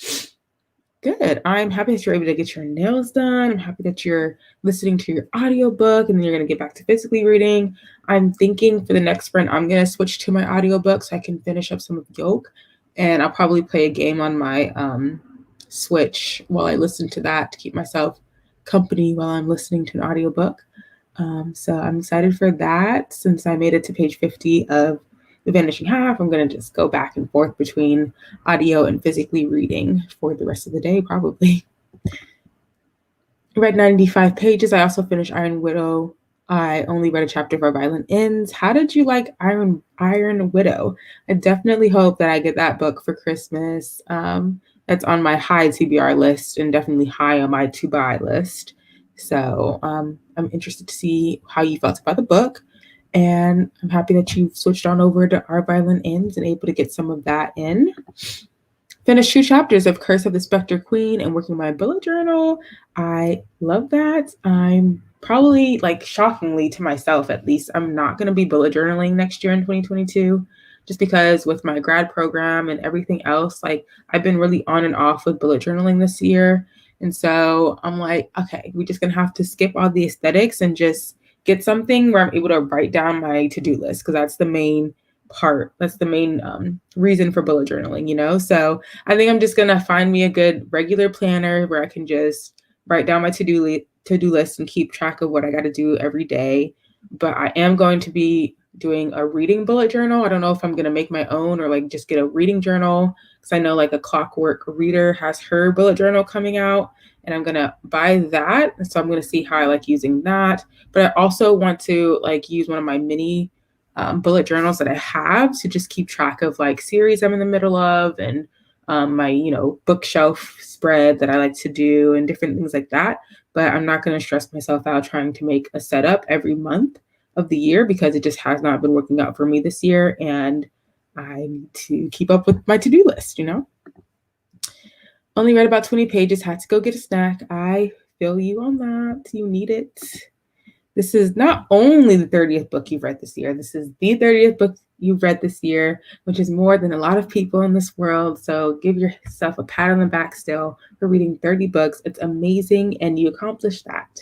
good. I'm happy that you're able to get your nails done. I'm happy that you're listening to your audiobook and then you're going to get back to physically reading. I'm thinking for the next sprint, I'm going to switch to my audiobook so I can finish up some of Yoke. And I'll probably play a game on my Switch while I listen to that to keep myself company while I'm listening to an audiobook. So I'm excited for that. Since I made it to page 50 of The Vanishing Half, I'm going to just go back and forth between audio and physically reading for the rest of the day, probably. I read 95 pages. I also finished Iron Widow. I only read a chapter for Violent Ends. How did you like Iron Widow? I definitely hope that I get that book for Christmas. That's on my high TBR list and definitely high on my to-buy list. So I'm interested to see how you felt about the book. And I'm happy that you've switched on over to Our Violent Ends and able to get some of that in. Finished 2 chapters of Curse of the Spectre Queen and working my bullet journal. I love that. I'm probably, shockingly to myself at least, I'm not going to be bullet journaling next year in 2022 just because with my grad program and everything else, I've been really on and off with bullet journaling this year. And so I'm like, okay, we're just going to have to skip all the aesthetics and just get something where I'm able to write down my to-do list because that's the main part. That's the main reason for bullet journaling, you know? So I think I'm just going to find me a good regular planner where I can just write down my to-do list and keep track of what I got to do every day. But I am going to be doing a reading bullet journal. I don't know if I'm going to make my own or like just get a reading journal, because I know like a Clockwork Reader has her bullet journal coming out, and I'm going to buy that. So I'm going to see how I like using that. But I also want to like use one of my mini bullet journals that I have to just keep track of like series I'm in the middle of, and my, you know, bookshelf spread that I like to do and different things like that. But I'm not going to stress myself out trying to make a setup every month of the year, because it just has not been working out for me this year. And I need to keep up with my to-do list, you know? Only read about 20 pages, had to go get a snack. I feel you on that. You need it. This is not only the 30th book you've read this year, this is the 30th book you've read this year, which is more than a lot of people in this world. So give yourself a pat on the back still for reading 30 books. It's amazing, and you accomplished that.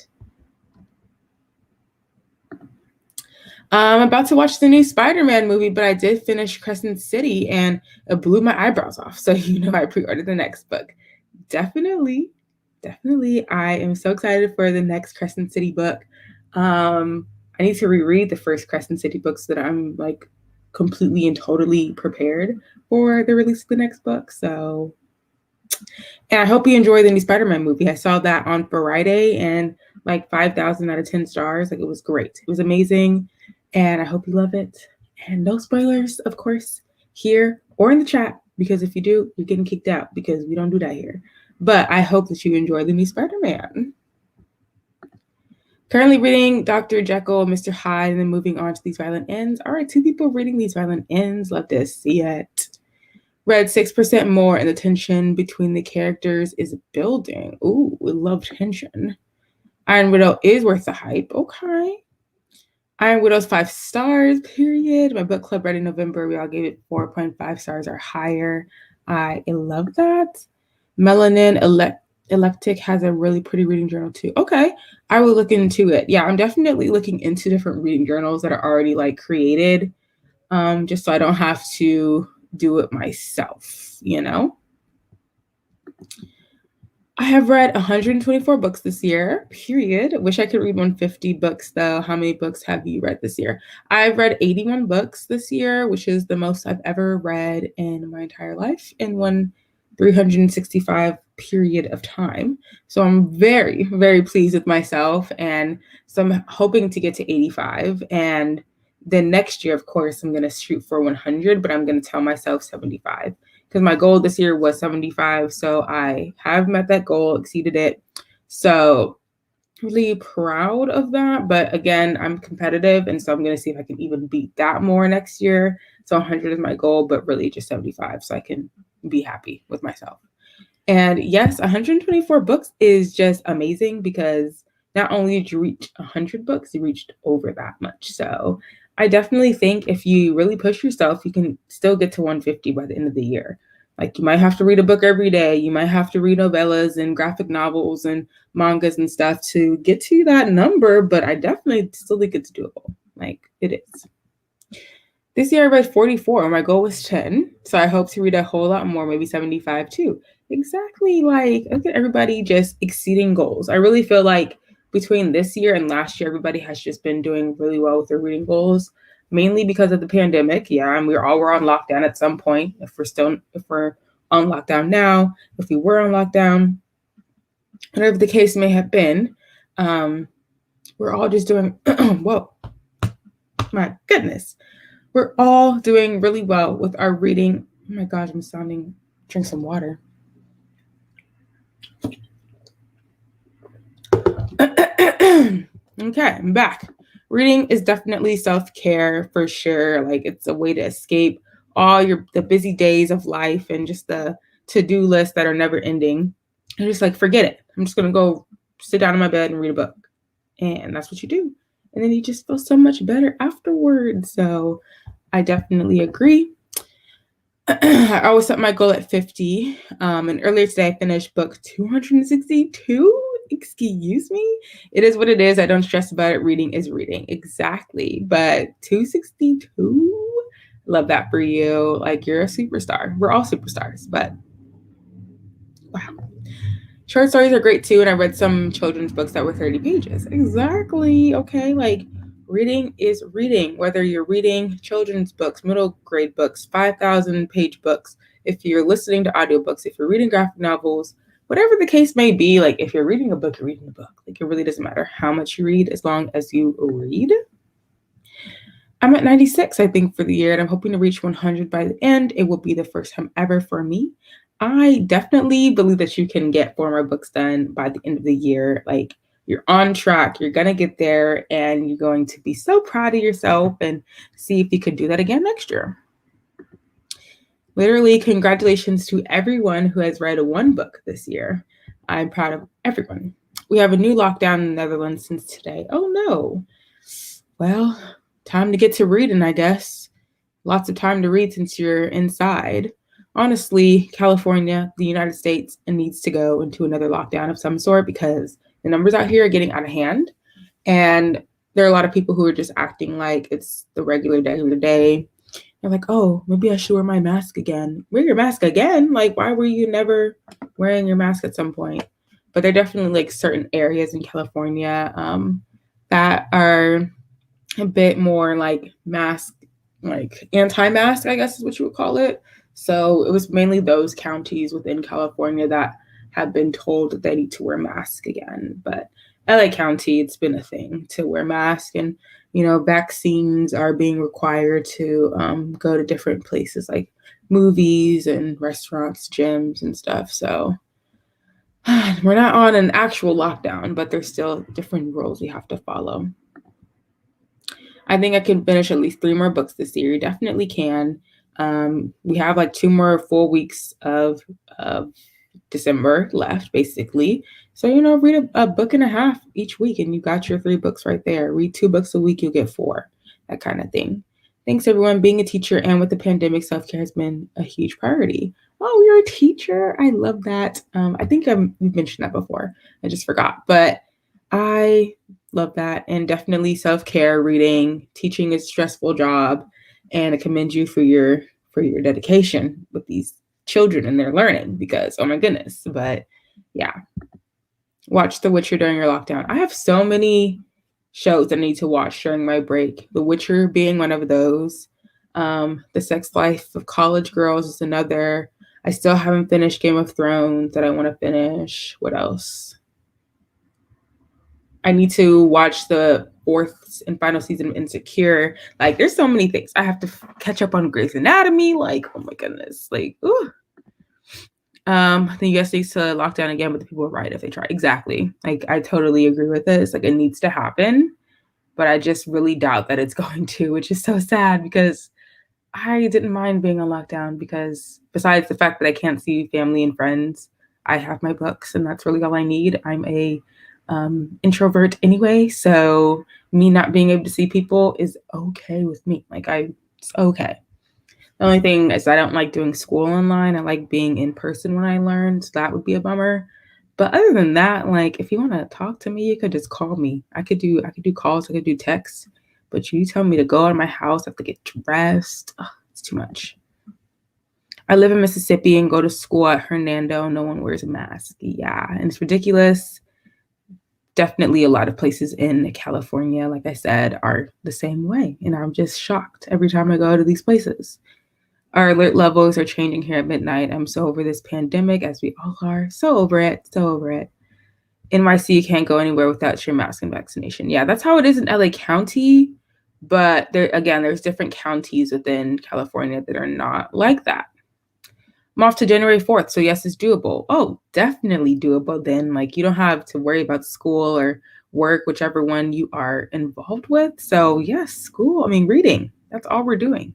I'm about to watch the new Spider-Man movie, but I did finish Crescent City and it blew my eyebrows off. So you know I pre-ordered the next book. Definitely. I am so excited for the next Crescent City book. I need to reread the first Crescent City books so that I'm like completely and totally prepared for the release of the next book. So, and I hope you enjoy the new Spider-Man movie. I saw that on Friday and like 5,000 out of 10 stars. Like, it was great. It was amazing. And I hope you love it. And no spoilers, of course, here or in the chat, because if you do, you're getting kicked out, because we don't do that here. But I hope that you enjoy the new Spider-Man. Currently reading Dr. Jekyll and Mr. Hyde, and then moving on to These Violent Ends. All right, 2 people reading These Violent Ends. Love to see it. Read 6% more, and the tension between the characters is building. Ooh, we love tension. Iron Widow is worth the hype. Okay. Iron Widow's 5 stars, period. My book club read in November. We all gave it 4.5 stars or higher. I love that. Melanin Electric has a really pretty reading journal too. Okay, I will look into it. Yeah, I'm definitely looking into different reading journals that are already like created, just so I don't have to do it myself, you know? I have read 124 books this year, period. Wish I could read 150 books, though. How many books have you read this year? I've read 81 books this year, which is the most I've ever read in my entire life in one 365 period of time. So I'm very, very pleased with myself. And so I'm hoping to get to 85. And then next year, of course, I'm going to shoot for 100, but I'm going to tell myself 75. Because my goal this year was 75. So I have met that goal, exceeded it. So really proud of that. But again, I'm competitive. And so I'm going to see if I can even beat that more next year. So 100 is my goal, but really just 75. So I can be happy with myself. And yes, 124 books is just amazing, because not only did you reach 100 books, you reached over that much. So I definitely think if you really push yourself, you can still get to 150 by the end of the year. Like, you might have to read a book every day. You might have to read novellas and graphic novels and mangas and stuff to get to that number, but I definitely still think it's doable. Like, it is. This year I read 44. My goal was 10. So I hope to read a whole lot more, maybe 75 too. Exactly. Like, look at everybody just exceeding goals. I really feel like between this year and last year, everybody has just been doing really well with their reading goals, mainly because of the pandemic. Yeah, and we're on lockdown at some point. If we're on lockdown now, if we were on lockdown, whatever the case may have been, we're all just doing, whoa, my goodness. We're all doing really well with our reading. Oh my gosh, drink some water. Okay, I'm back. Reading is definitely self-care for sure. Like, it's a way to escape all the busy days of life and just the to-do lists that are never ending. And just like, forget it. I'm just gonna go sit down in my bed and read a book. And that's what you do. And then you just feel so much better afterwards. So I definitely agree. I always set my goal at 50. And earlier today, I finished book 262. Excuse me. It is what it is. I don't stress about it. Reading is reading. Exactly. But 262, Love that for you. Like, you're a superstar. We're all superstars, but wow. Short stories are great too. And I read some children's books that were 30 pages. Exactly. Okay. Like, reading is reading, whether you're reading children's books, middle grade books, 5,000 page books, if you're listening to audiobooks, if you're reading graphic novels, whatever the case may be. Like, if you're reading a book, you're reading a book. Like, it really doesn't matter how much you read as long as you read. I'm at 96, I think, for the year, and I'm hoping to reach 100 by the end. It will be the first time ever for me. I definitely believe that you can get 4 more books done by the end of the year. Like, you're on track, you're going to get there, and you're going to be so proud of yourself and see if you could do that again next year. Literally, congratulations to everyone who has read 1 book this year. I'm proud of everyone. We have a new lockdown in the Netherlands since today. Oh no. Well, time to get to reading, I guess. Lots of time to read since you're inside. Honestly, California, the United States, needs to go into another lockdown of some sort because the numbers out here are getting out of hand. And there are a lot of people who are just acting like it's the regular day. They're like, oh, maybe I should wear my mask again. Wear your mask again? Like, why were you never wearing your mask at some point? But there are definitely like certain areas in California that are a bit more like mask, like anti-mask, I guess is what you would call it. So it was mainly those counties within California that have been told that they need to wear masks again. But LA County, it's been a thing to wear masks, and vaccines are being required to go to different places like movies and restaurants, gyms and stuff. So we're not on an actual lockdown, but there's still different rules we have to follow. I think I can finish at least 3 more books this year. You definitely can. We have like 2 more full weeks of December left, basically. So, read a book and a half each week, and you got your 3 books right there. Read 2 books a week, you'll get 4, that kind of thing. Thanks, everyone. Being a teacher and with the pandemic, self-care has been a huge priority. Oh, you're a teacher. I love that. I think we've mentioned that before. I just forgot. But I love that. And definitely self-care, reading, teaching is a stressful job. And I commend you for your dedication with these children and their learning because, oh my goodness. But yeah, watch The Witcher during your lockdown. I have so many shows I need to watch during my break. The Witcher being one of those. The Sex Life of College Girls is another. I still haven't finished Game of Thrones that I want to finish. What else? I need to watch the 4th and final season of Insecure. Like, there's so many things. I have to catch up on Grey's Anatomy. Like, oh my goodness. Like, ooh. The US needs to lock down again, but the people are right if they try. Exactly. Like, I totally agree with this. Like, it needs to happen, but I just really doubt that it's going to, which is so sad because I didn't mind being on lockdown because besides the fact that I can't see family and friends, I have my books and that's really all I need. I'm a introvert anyway, so me not being able to see people is okay with me. Like, it's okay. The only thing is I don't like doing school online. I like being in person when I learn, so that would be a bummer. But other than that, like, if you want to talk to me, you could just call me. I could do calls, I could do texts. But you tell me to go out of my house, I have to get dressed. Oh, it's too much. I live in Mississippi and go to school at Hernando. No one wears a mask. Yeah, and it's ridiculous. Definitely a lot of places in California, like I said, are the same way. And I'm just shocked every time I go to these places. Our alert levels are changing here at midnight. I'm so over this pandemic, as we all are. So over it. NYC, you can't go anywhere without your mask and vaccination. Yeah, that's how it is in LA County. But there's different counties within California that are not like that. I'm off to January 4th, so yes, it's doable. Oh, definitely doable then. Like, you don't have to worry about school or work, whichever one you are involved with. So yes, reading. That's all we're doing.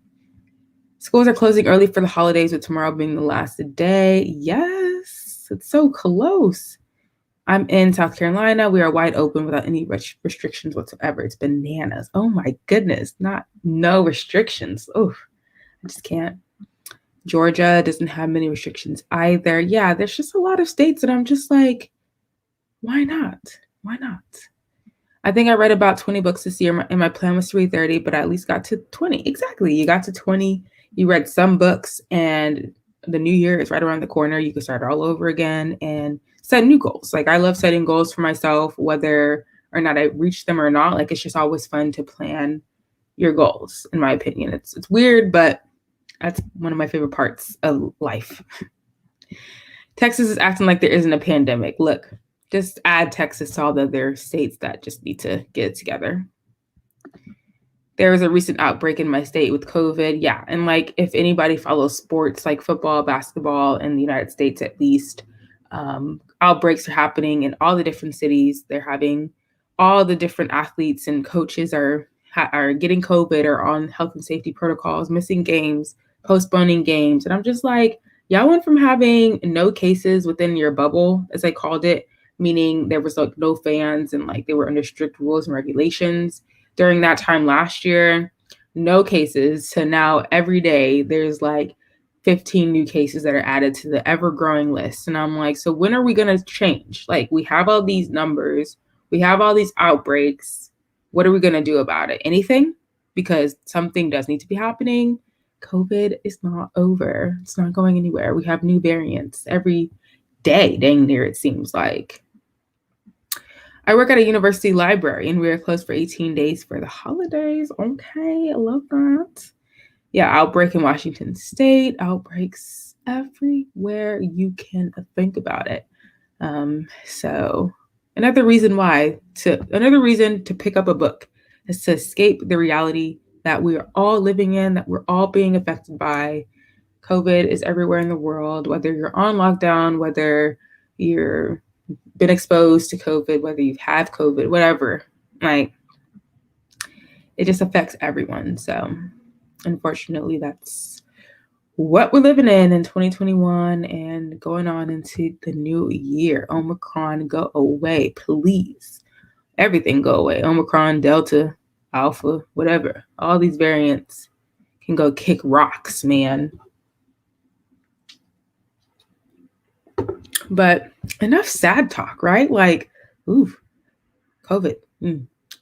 Schools are closing early for the holidays, with tomorrow being the last day. Yes, it's so close. I'm in South Carolina. We are wide open without any restrictions whatsoever. It's bananas. Oh my goodness. No restrictions. Oh, I just can't. Georgia doesn't have many restrictions either. Yeah, there's just a lot of states that I'm just like, why not? Why not? I think I read about 20 books this year, and my plan was to read 30, but I at least got to 20. Exactly. You got to 20. You read some books, and the new year is right around the corner. You can start all over again and set new goals. Like, I love setting goals for myself, whether or not I reach them or not. Like, it's just always fun to plan your goals, in my opinion. It's weird, but that's one of my favorite parts of life. Texas is acting like there isn't a pandemic. Look, just add Texas to all the other states that just need to get it together. There was a recent outbreak in my state with COVID. Yeah. And like, if anybody follows sports like football, basketball in the United States, at least, outbreaks are happening in all the different cities. They're having all the different athletes and coaches are getting COVID or on health and safety protocols, missing games, postponing games. And I'm just like, y'all went from having no cases within your bubble, as I called it, meaning there was like no fans and like they were under strict rules and regulations during that time last year, no cases, to now every day there's like 15 new cases that are added to the ever growing list. And I'm like, so when are we going to change? Like, we have all these numbers, we have all these outbreaks. What are we going to do about it? Anything? Because something does need to be happening. COVID is not over. It's not going anywhere. We have new variants every day, dang near, it seems like. I work at a university library and we are closed for 18 days for the holidays. Okay, I love that. Yeah, outbreak in Washington State, outbreaks everywhere you can think about it. So another reason to pick up a book is to escape the reality that we are all living in, that we're all being affected by. COVID is everywhere in the world, whether you're on lockdown, whether you're been exposed to COVID, whether you have COVID, whatever, like, it just affects everyone. So unfortunately, that's what we're living in 2021 and going on into the new year. Omicron, go away, please. Everything go away. Omicron, Delta, Alpha, whatever. All these variants can go kick rocks, man. But enough sad talk, right? Like, ooh, COVID.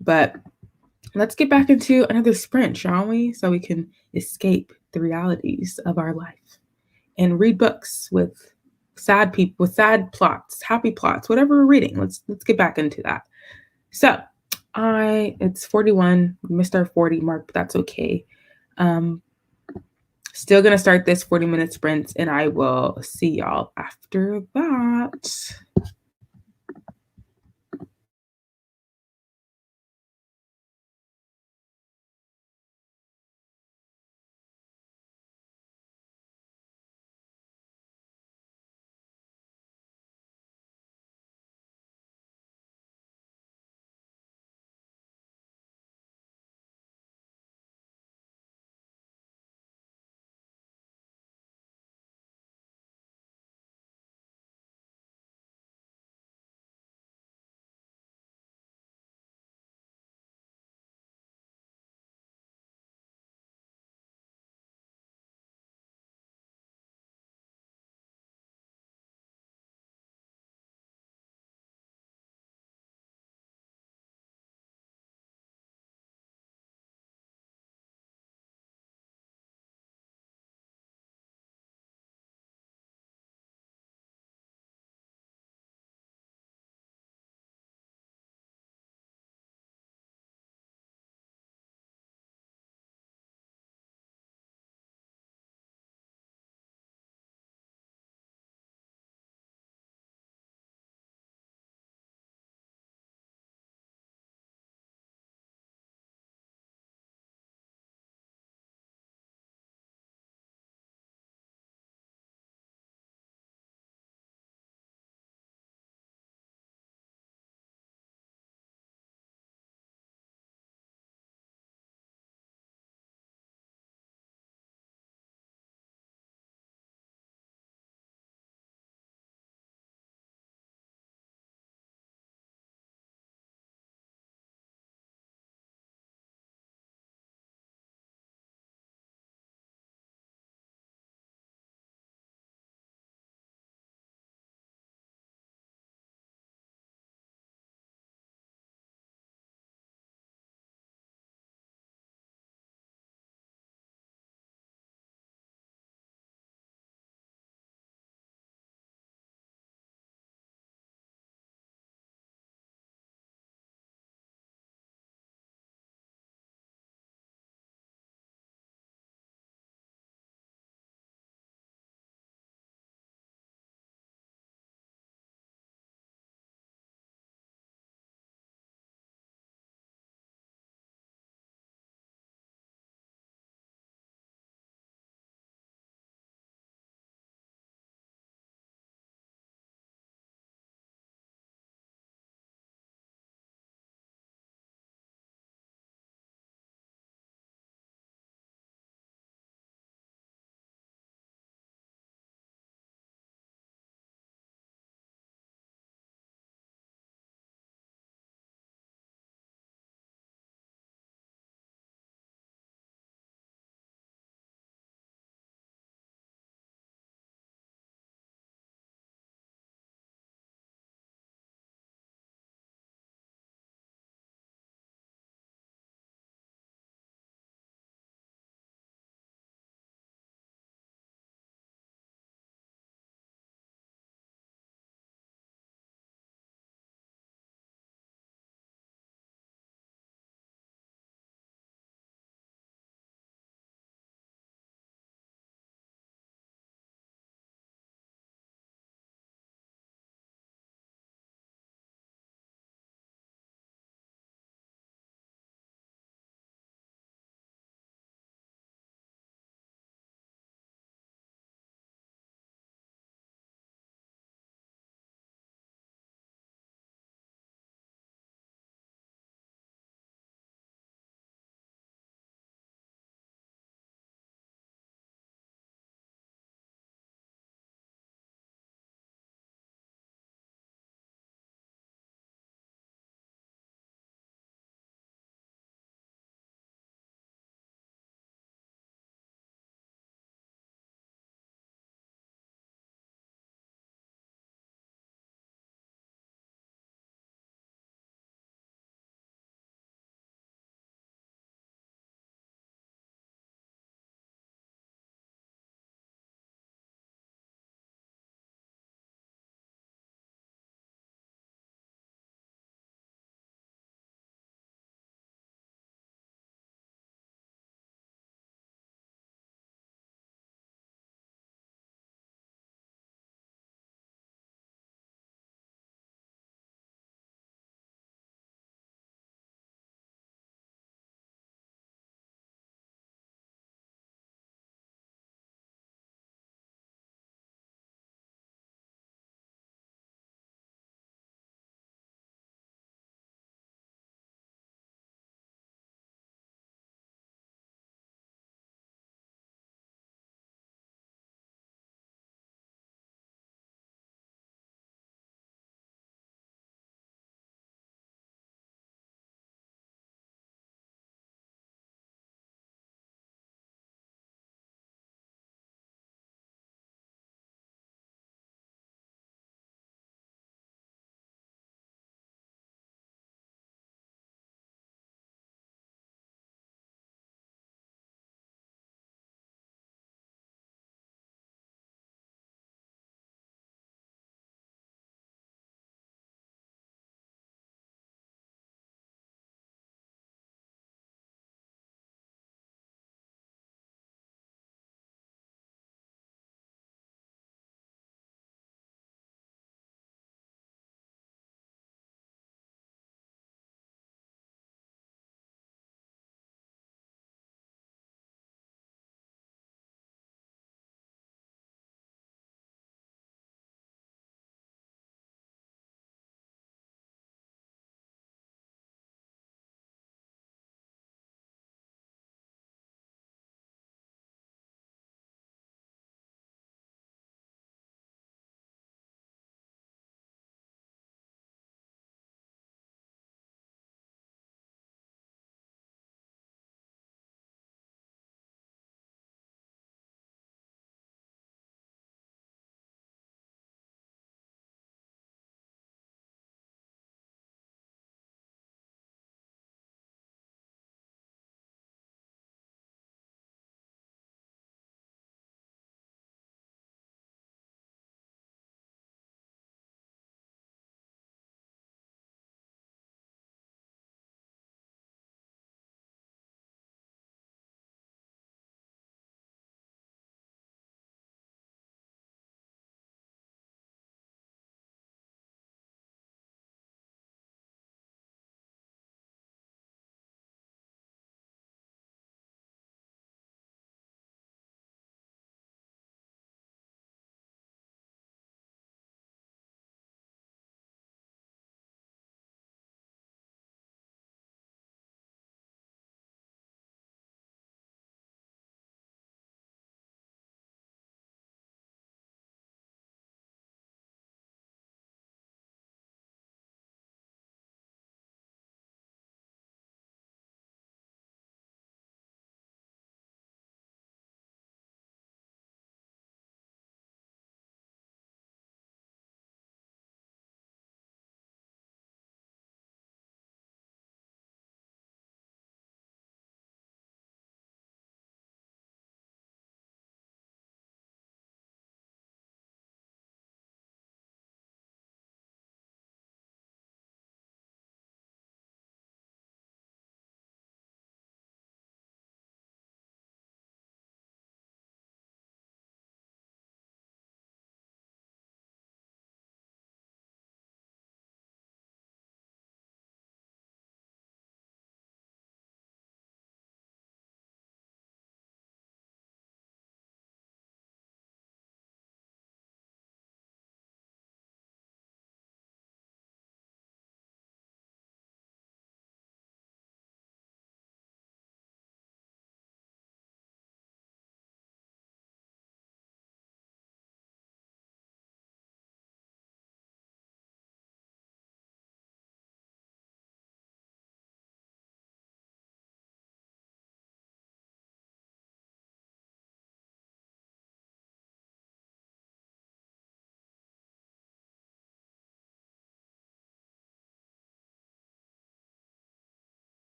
But let's get back into another sprint, shall we? So we can escape the realities of our life and read books with sad people, with sad plots, happy plots, whatever we're reading. Let's get back into that. So it's 41, we missed our 40 mark, but that's okay. Still gonna start this 40-minute sprint, and I will see y'all after that.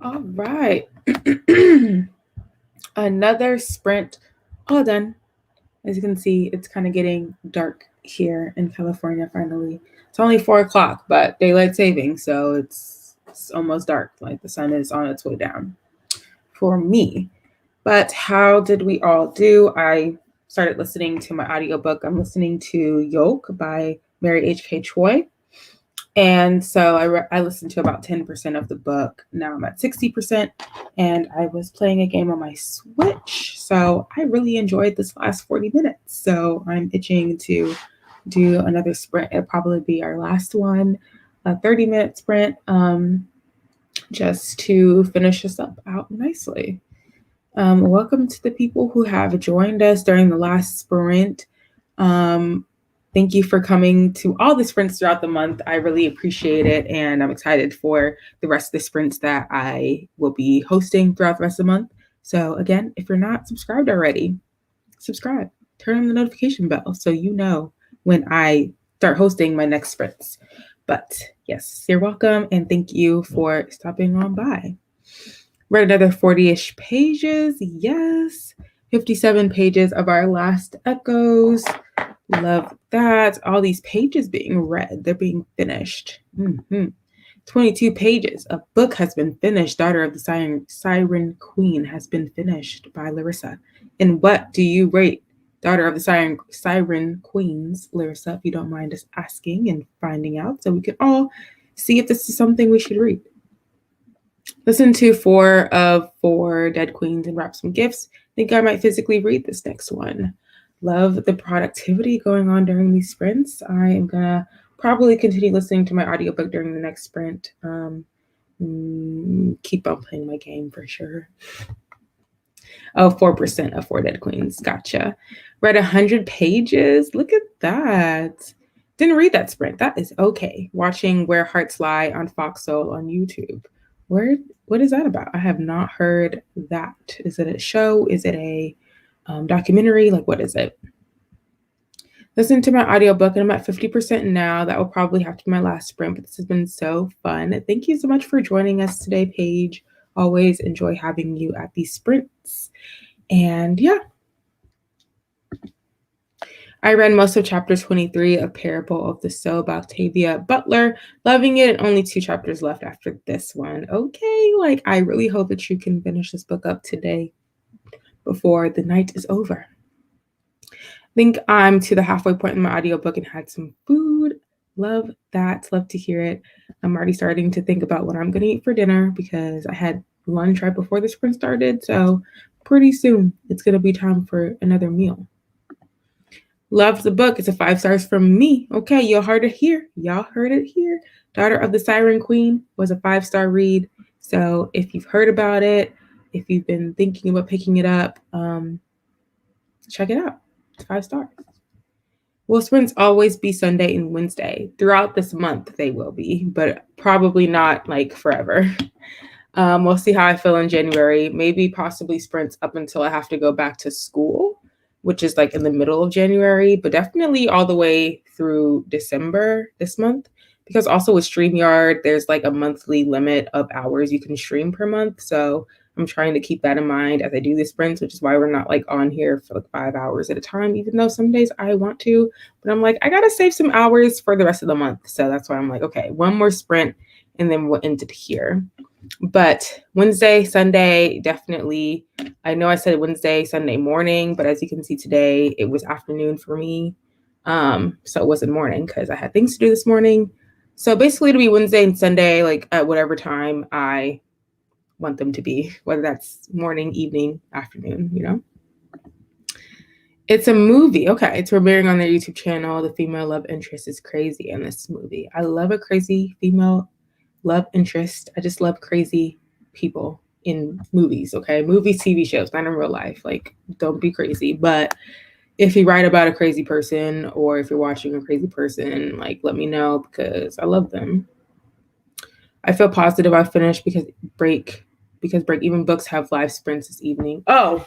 All right. Another sprint all done. As you can see, it's kind of getting dark here in California finally. It's only 4 o'clock, but daylight saving, so it's almost dark. Like the sun is on its way down for me. But how did we all do? I started listening to my audiobook. I'm listening to Yoke by Mary H.K. Choi. And so I listened to about 10% of the book. Now I'm at 60%. And I was playing a game on my Switch. So I really enjoyed this last 40 minutes. So I'm itching to do another sprint. It'll probably be our last one, a 30-minute sprint, just to finish this up out nicely. Welcome to the people who have joined us during the last sprint. Thank you for coming to all the sprints throughout the month. I really appreciate it, and I'm excited for the rest of the sprints that I will be hosting throughout the rest of the month. So again, if you're not subscribed already, subscribe. Turn on the notification bell so you know when I start hosting my next sprints. But yes, you're welcome, and thank you for stopping on by. Read another 40-ish pages. Yes. 57 pages of our last echoes. Love that. All these pages being read. They're being finished. 22 pages. A book has been finished. Daughter of the Siren Queen has been finished by Larissa. And what do you rate Daughter of the Siren Queens, Larissa, if you don't mind us asking and finding out so we can all see if this is something we should read? Listen to 4 of 4 Dead Queens and wrap some gifts. Think I might physically read this next one. Love the productivity going on during these sprints. I am going to probably continue listening to my audiobook during the next sprint. Keep on playing my game for sure. Oh, 4% of 4 Dead Queens. Gotcha. Read 100 pages. Look at that. Didn't read that sprint. That is okay. Watching Where Hearts Lie on Foxhole on YouTube. What is that about? I have not heard that. Is it a show? Is it a documentary? Like, what is it? Listen to my audiobook, and I'm at 50% now. That will probably have to be my last sprint, but this has been so fun. Thank you so much for joining us today, Paige. Always enjoy having you at these sprints. And yeah. I read most of chapter 23 of Parable of the Sow by Octavia Butler. Loving it, and only 2 chapters left after this one. Okay, like I really hope that you can finish this book up today before the night is over. I think I'm to the halfway point in my audiobook and had some food. Love that. Love to hear it. I'm already starting to think about what I'm going to eat for dinner because I had lunch right before the sprint started. So pretty soon it's going to be time for another meal. Love the book. It's a 5 stars from me. Okay, y'all heard it here. Daughter of the Siren Queen was a 5-star read. So if you've heard about it, if you've been thinking about picking it up, check it out. It's 5 stars. Will sprints always be Sunday and Wednesday? Throughout this month, they will be, but probably not like forever. We'll see how I feel in January. Maybe possibly sprints up until I have to go back to school, which is like in the middle of January, but definitely all the way through December this month. Because also with StreamYard, there's like a monthly limit of hours you can stream per month. So I'm trying to keep that in mind as I do the sprints, which is why we're not like on here for like 5 hours at a time, even though some days I want to. But I'm like, I got to save some hours for the rest of the month. So that's why I'm like, okay, one more sprint and then we'll end it here. But Wednesday, Sunday, definitely. I know I said Wednesday, Sunday morning, but as you can see today, it was afternoon for me. So it wasn't morning because I had things to do this morning. So basically it'll be Wednesday and Sunday, like at whatever time I want them to be, whether that's morning, evening, afternoon, you know. It's a movie. Okay, it's premiering on their YouTube channel. The female love interest is crazy in this movie. I love a crazy female love interest. I just love crazy people in movies, okay? Movies, TV shows, not in real life. Like, don't be crazy. But if you write about a crazy person or if you're watching a crazy person, like, let me know because I love them. I feel positive I finished because Break Even Books have live sprints this evening. Oh,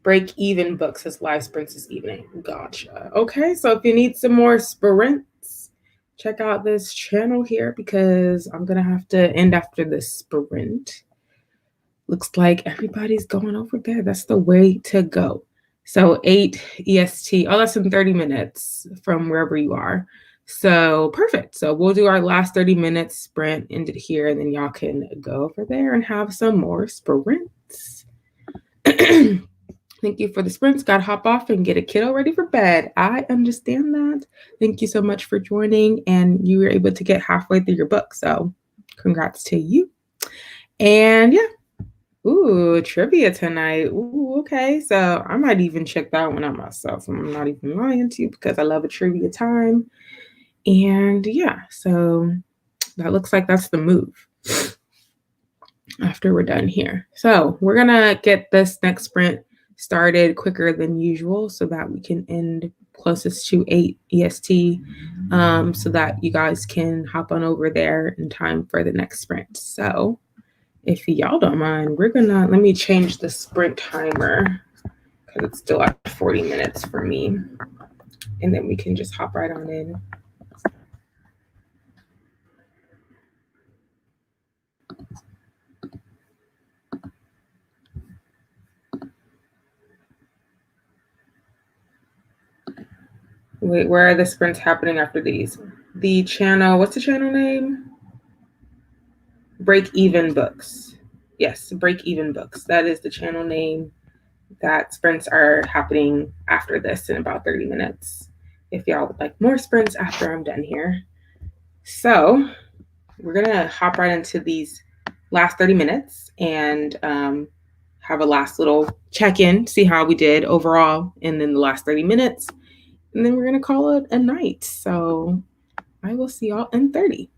Break Even Books has live sprints this evening. Gotcha. Okay, so if you need some more sprints, check out this channel here because I'm going to have to end after this sprint. Looks like everybody's going over there. That's the way to go. So 8 EST. Oh, that's in 30 minutes from wherever you are. So perfect. So we'll do our last 30 minutes sprint, end it here, and then y'all can go over there and have some more sprints. Thank you for the sprints. Got to hop off and get a kiddo ready for bed. I understand that. Thank you so much for joining, and you were able to get halfway through your book. So congrats to you. And yeah. Ooh, trivia tonight. Ooh, okay. So I might even check that one out myself. I'm not even lying to you because I love a trivia time. And yeah, so that looks like that's the move after we're done here. So we're going to get this next sprint started quicker than usual so that we can end closest to 8 EST so that you guys can hop on over there in time for the next sprint. So if y'all don't mind, let me change the sprint timer because it's still at 40 minutes for me. And then we can just hop right on in. Wait, where are the sprints happening after these? The channel, what's the channel name? Break Even Books. Yes, Break Even Books. That is the channel name. That sprints are happening after this in about 30 minutes. If y'all would like more sprints after I'm done here. So we're going to hop right into these last 30 minutes and have a last little check-in, see how we did overall, and then the last 30 minutes. And then we're going to call it a night. So I will see y'all in 30.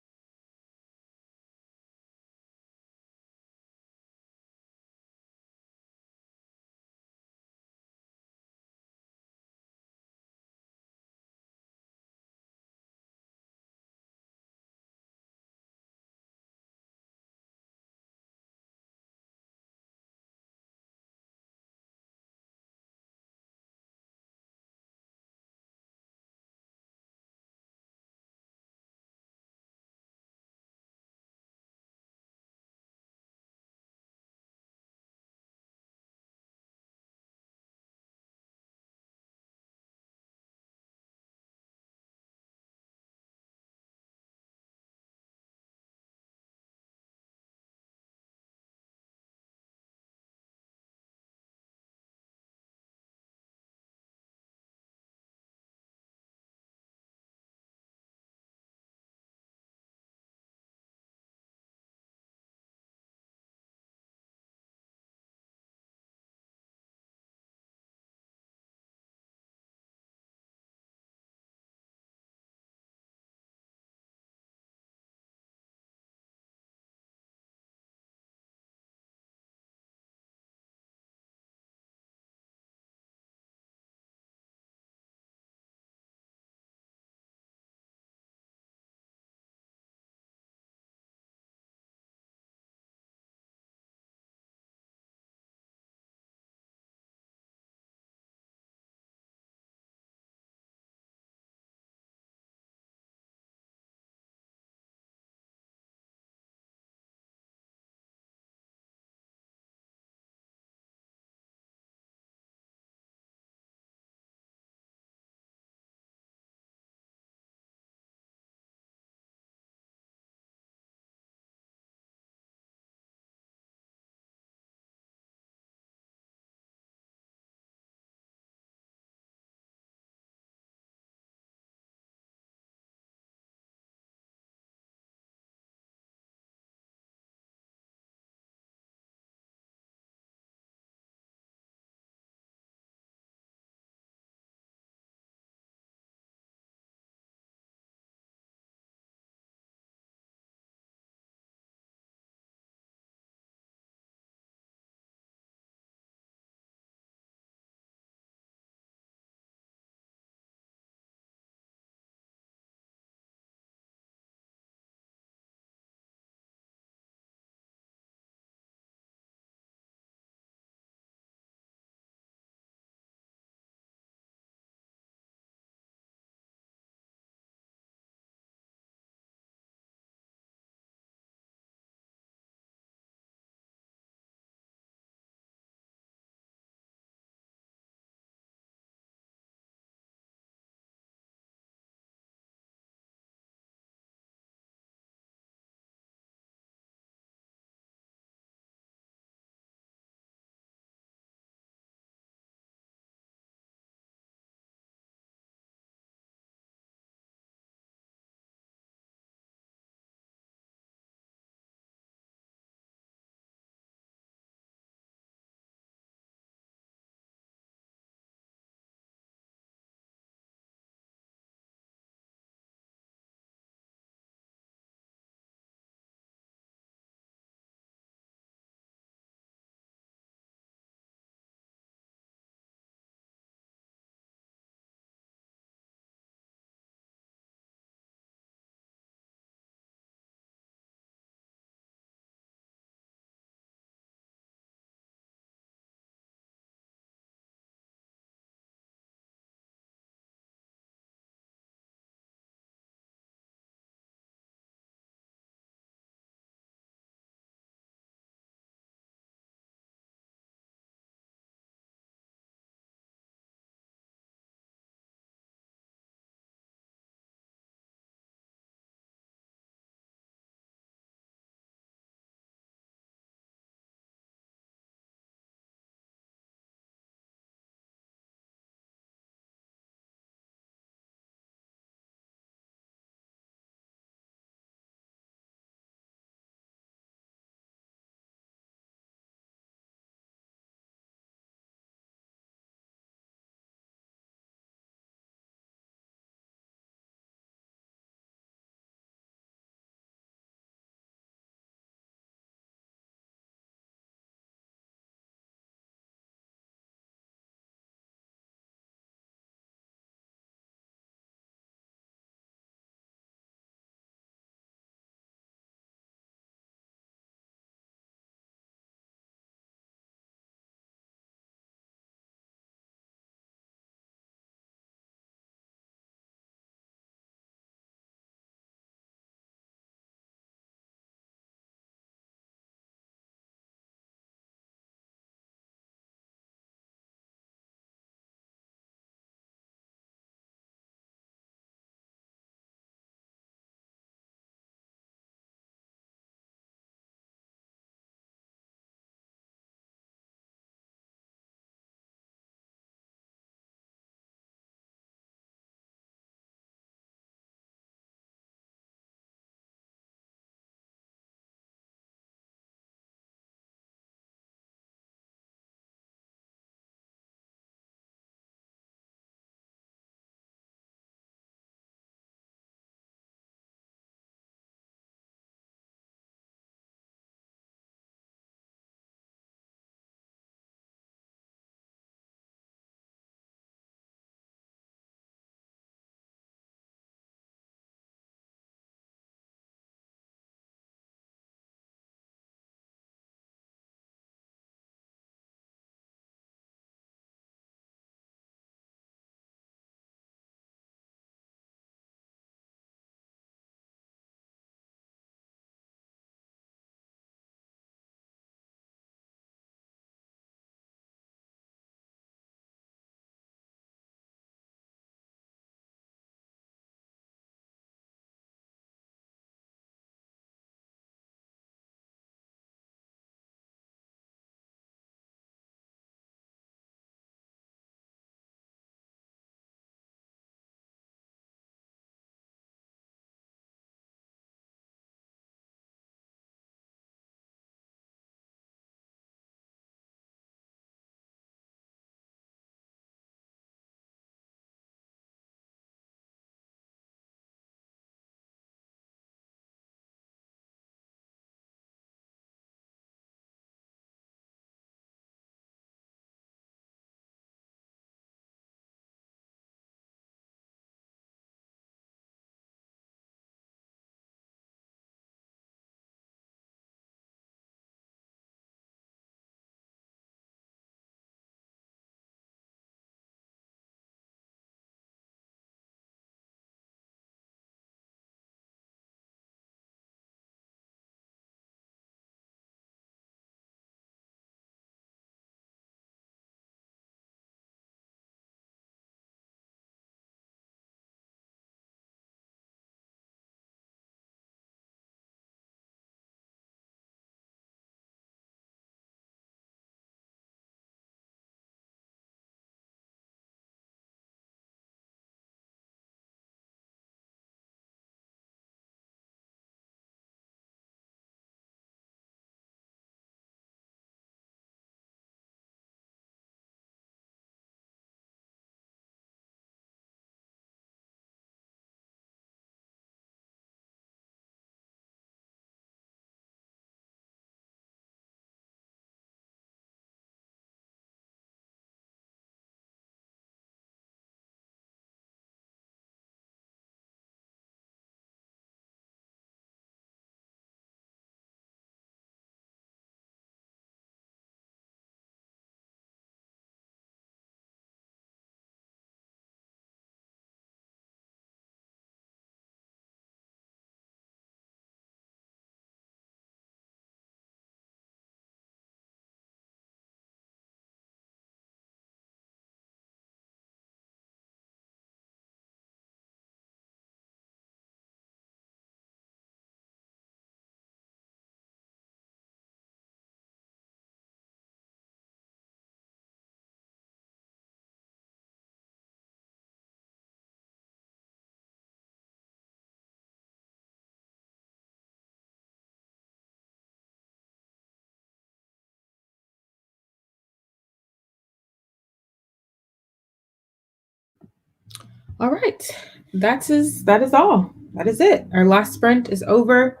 All right. That is all. That is it. Our last sprint is over.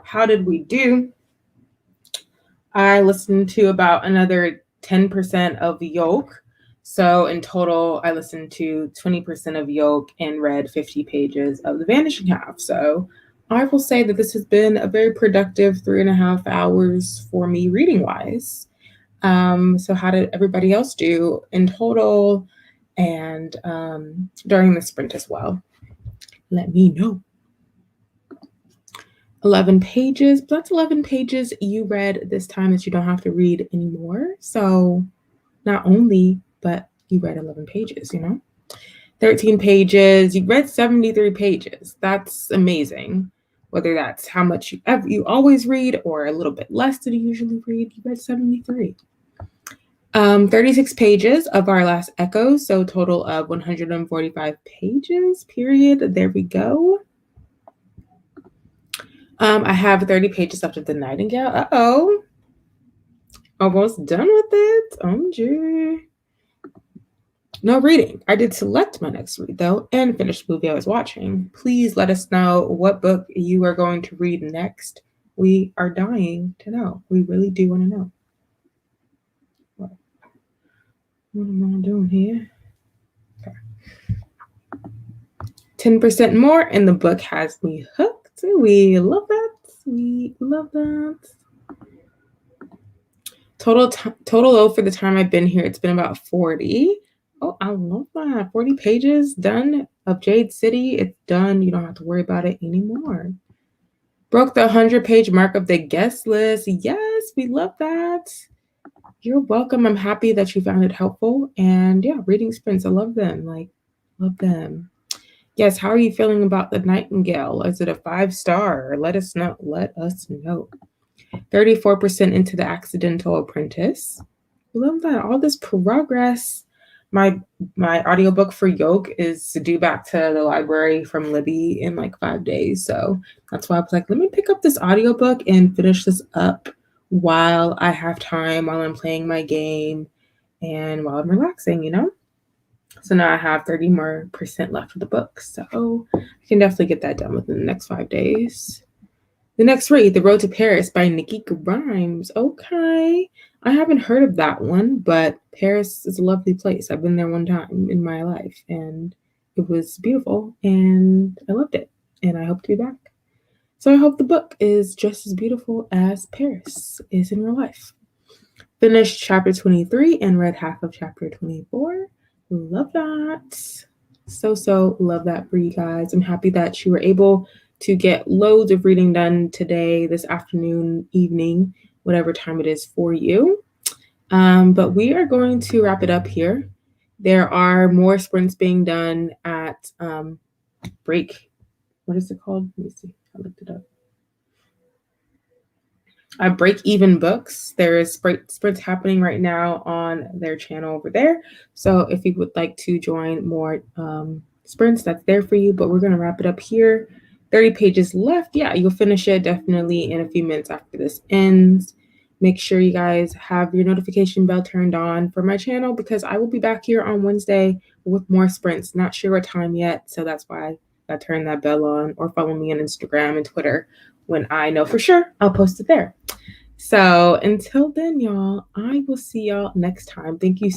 How did we do? I listened to about another 10% of Yolk. So in total, I listened to 20% of Yolk and read 50 pages of The Vanishing Half. So I will say that this has been a very productive 3.5 hours for me reading wise. So how did everybody else do in total and during the sprint as well? Let me know. 11 pages. But that's 11 pages you read this time that you don't have to read anymore. So not only, but you read 11 pages, 13 pages. You read 73 pages. That's amazing. Whether that's how much you always read or a little bit less than you usually read, you read 73. 36 pages of our last echoes, so total of 145 pages, period. There we go. I have 30 pages left of the Nightingale. Uh-oh. Almost done with it. OMG. No reading. I did select my next read, though, and finish the movie I was watching. Please let us know what book you are going to read next. We are dying to know. We really do want to know. What am I doing here? Okay. 10% more, and the book has me hooked. We love that. We love that. Total though for the time I've been here, it's been about 40. Oh, I love that. 40 pages done of Jade City. It's done. You don't have to worry about it anymore. Broke the 100-page mark of the guest list. Yes, we love that. You're welcome. I'm happy that you found it helpful. And yeah, reading sprints. I love them. Love them. Yes, how are you feeling about the Nightingale? Is it a 5-star? Let us know. 34% into the Accidental Apprentice. Love that. All this progress. My audiobook for Yoke is due back to the library from Libby in like 5 days. So that's why I was like, let me pick up this audiobook and finish this up while I have time, while I'm playing my game, and while I'm relaxing, So now I have 30% more left of the book. So I can definitely get that done within the next 5 days. The next read, The Road to Paris by Nikki Grimes. Okay. I haven't heard of that one, but Paris is a lovely place. I've been there one time in my life, and it was beautiful, and I loved it, and I hope to be back. So I hope the book is just as beautiful as Paris is in real life. Finished chapter 23 and read half of chapter 24. Love that. So love that for you guys. I'm happy that you were able to get loads of reading done today, this afternoon, evening, whatever time it is for you. But we are going to wrap it up here. There are more sprints being done at Break. What is it called? Let me see. I looked it up. Break Even Books. There is sprints happening right now on their channel over there. So if you would like to join more sprints, that's there for you. But we're going to wrap it up here. 30 pages left. Yeah, you'll finish it definitely in a few minutes after this ends. Make sure you guys have your notification bell turned on for my channel because I will be back here on Wednesday with more sprints. Not sure what time yet, so that's why I turned that bell on, or follow me on Instagram and Twitter. When I know for sure, I'll post it there. So until then, y'all, I will see y'all next time. Thank you